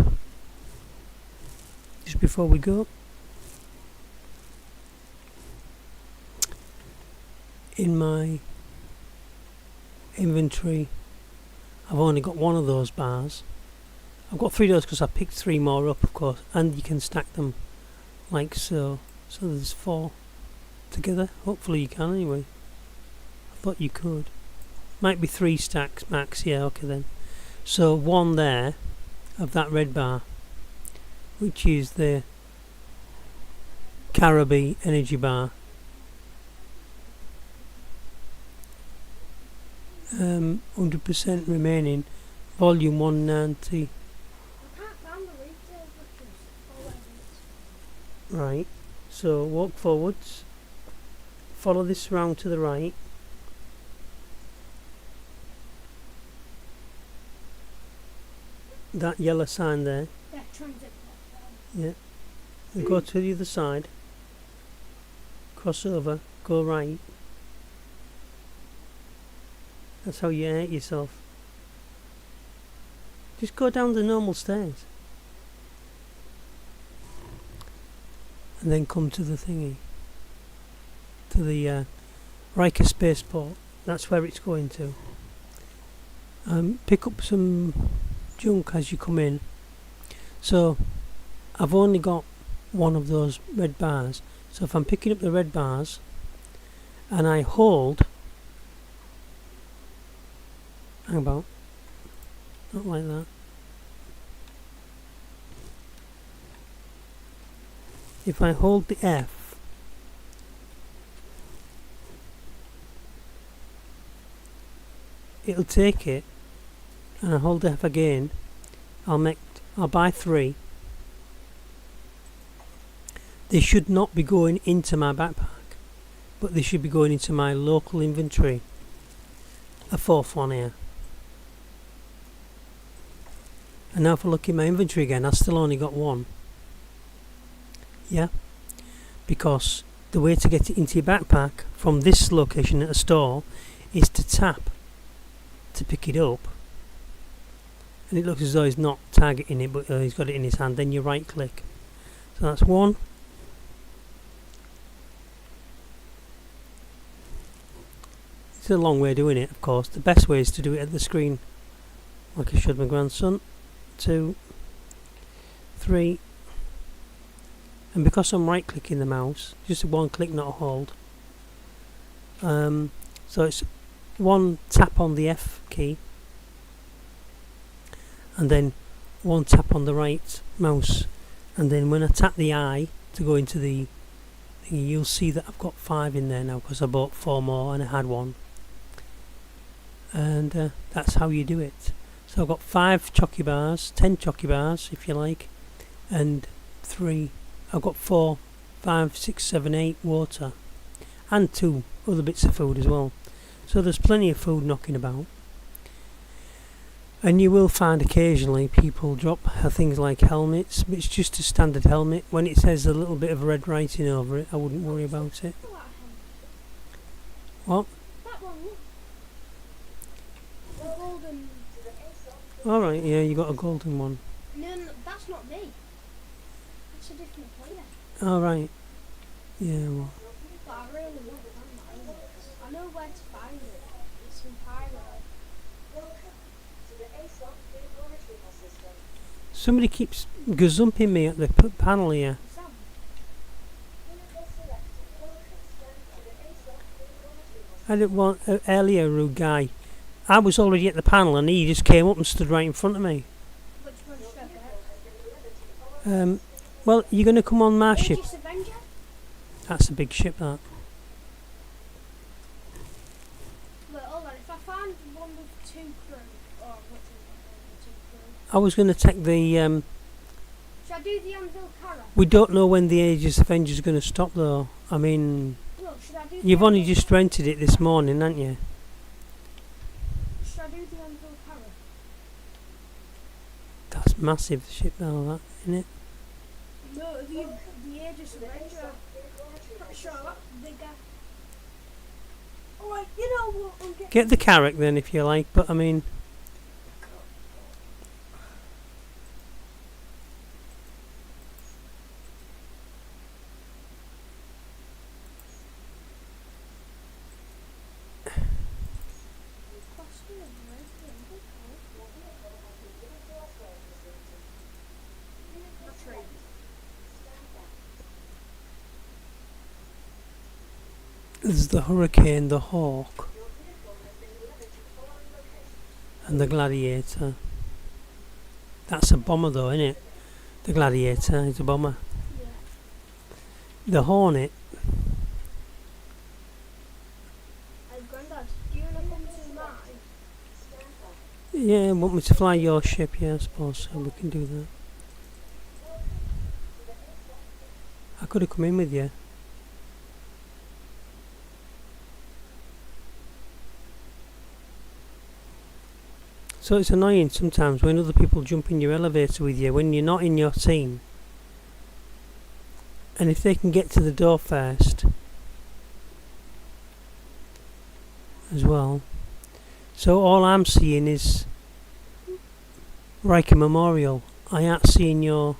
just before we go. In my inventory, I've only got one of those bars. I've got 3 of those because I picked 3 more up, of course, and you can stack them like so. So there's 4 together. Hopefully you can anyway. I thought you could. Might be 3 stacks max. Yeah, okay then. So 1 there of that red bar, which is the Caribbean energy bar. 100% remaining, volume 190. I can't find the retail pictures or whatever. Right, So walk forwards, follow this round to the right, that yellow sign there, Yeah, transit platform. yeah, and go to the other side, cross over, go right. That's how you hurt yourself. Just go down the normal stairs. And then come to the thingy. To the Riker spaceport. That's where it's going to. Pick up some junk as you come in. So, I've only got one of those red bars. So if I'm picking up the red bars, and I hold, hang about, not like that. If I hold the F, it'll take it, and I hold the F again. I'll buy 3. They should not be going into my backpack, but they should be going into my local inventory. A 4th one here. And now if I look in my inventory again, I've still only got 1. Yeah, because the way to get it into your backpack from this location at a store is to tap to pick it up, and it looks as though he's not targeting it, but he's got it in his hand. Then you right click. So that's 1. It's a long way of doing it, of course. The best way is to do it at the screen, like I showed my grandson. 2, 3. And because I'm right clicking the mouse, just a 1 click, not a hold. So it's 1 tap on the F key, and then 1 tap on the right mouse, and then when I tap the I to go into the thingy, you'll see that I've got 5 in there now because I bought 4 more and I had 1. And that's how you do it. So I've got 5 chocky bars, 10 chocky bars if you like, and 3. I've got 4, 5, 6, 7, 8 water, and 2 other bits of food as well. So there's plenty of food knocking about. And you will find occasionally people drop things like helmets, but it's just a standard helmet. When it says a little bit of red writing over it, I wouldn't worry about it. What? That one, look. The golden. Alright, yeah, you got a golden one. No, that's not me. That's a different player. Alright. Yeah, well. But I really want that. I know where to find it. It's in Pyro. Somebody keeps gazumping me at the panel here. Sam. I didn't want earlier, rude guy. I was already at the panel and he just came up and stood right in front of me. Which one should I get? Well, you're going to come on my ship. Aegis Avenger? That's a big ship, that. Look, hold on. If I find one with 2 crew, or which is 2 crew? I was going to take the... Should I do the Anvil Carrot? we don't know when the Aegis Avenger's going to stop, though. I mean, Look, should I do you've the only Anvil- just rented it this morning, haven't you? Should I do the Anvil Carrot? That's massive, the ship, though, that, isn't it? No, the Aegis Avenger. Pretty sure that's bigger. Alright, you know what? I'm getting Get the carrack then, if you like, but I mean... There's the Hurricane, the Hawk, and the Gladiator. That's a bomber though, isn't it? The Gladiator is a bomber. Yeah. The Hornet, Hey, Grandad, do you want to come to mine? yeah, want me to fly your ship? Yeah, I suppose so, we can do that. I could have come in with you. So it's annoying sometimes when other people jump in your elevator with you when you're not in your team. And if they can get to the door first as well. So all I'm seeing is Riker Memorial. I ain't seeing your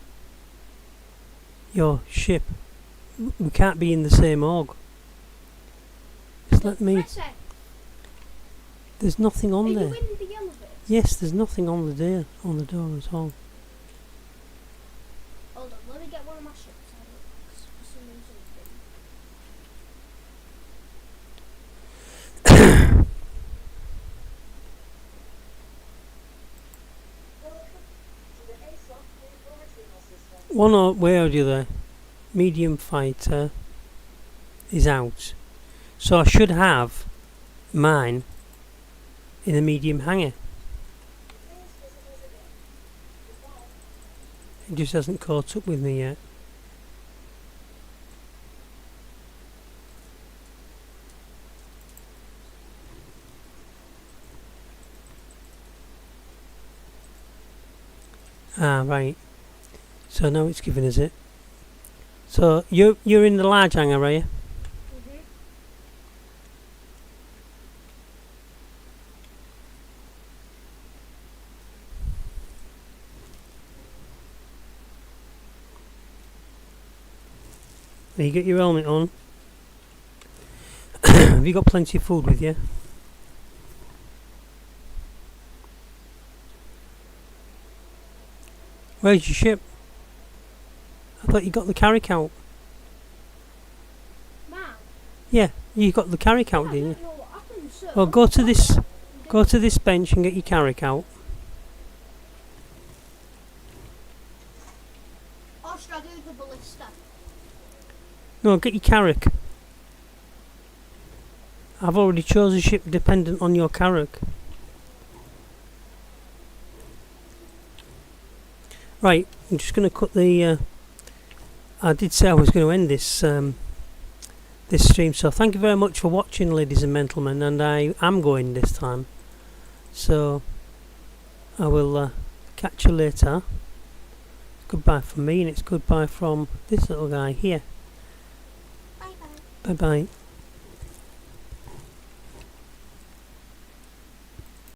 ship. We can't be in the same org. Just let me. Press X. There's nothing Are on you there. in the elevator? Yes, there's nothing on the door at all. Hold on, let me get one of my ships out of it. 'Cause for some reason it didn't. One way or the other, medium fighter is out. So I should have mine in a medium hangar. It just hasn't caught up with me yet. Ah, right. So now it's giving us it. So you're in the large hangar, are you? Mhm. You get your helmet on. Have you got plenty of food with you? Where's your ship? I thought you got the carry count. Man, Yeah, you got the carry count, I didn't you? don't know what happened, sir. Well, go to this bench and get your carry count. Or should I do the ballista? No, get your carrack. I've already chose a ship dependent on your carrack. Right, I'm just going to cut the. I did say I was going to end this this stream, so thank you very much for watching, ladies and gentlemen. And I am going this time, so I will catch you later. Goodbye from me, and it's goodbye from this little guy here. Bye bye. Bye bye.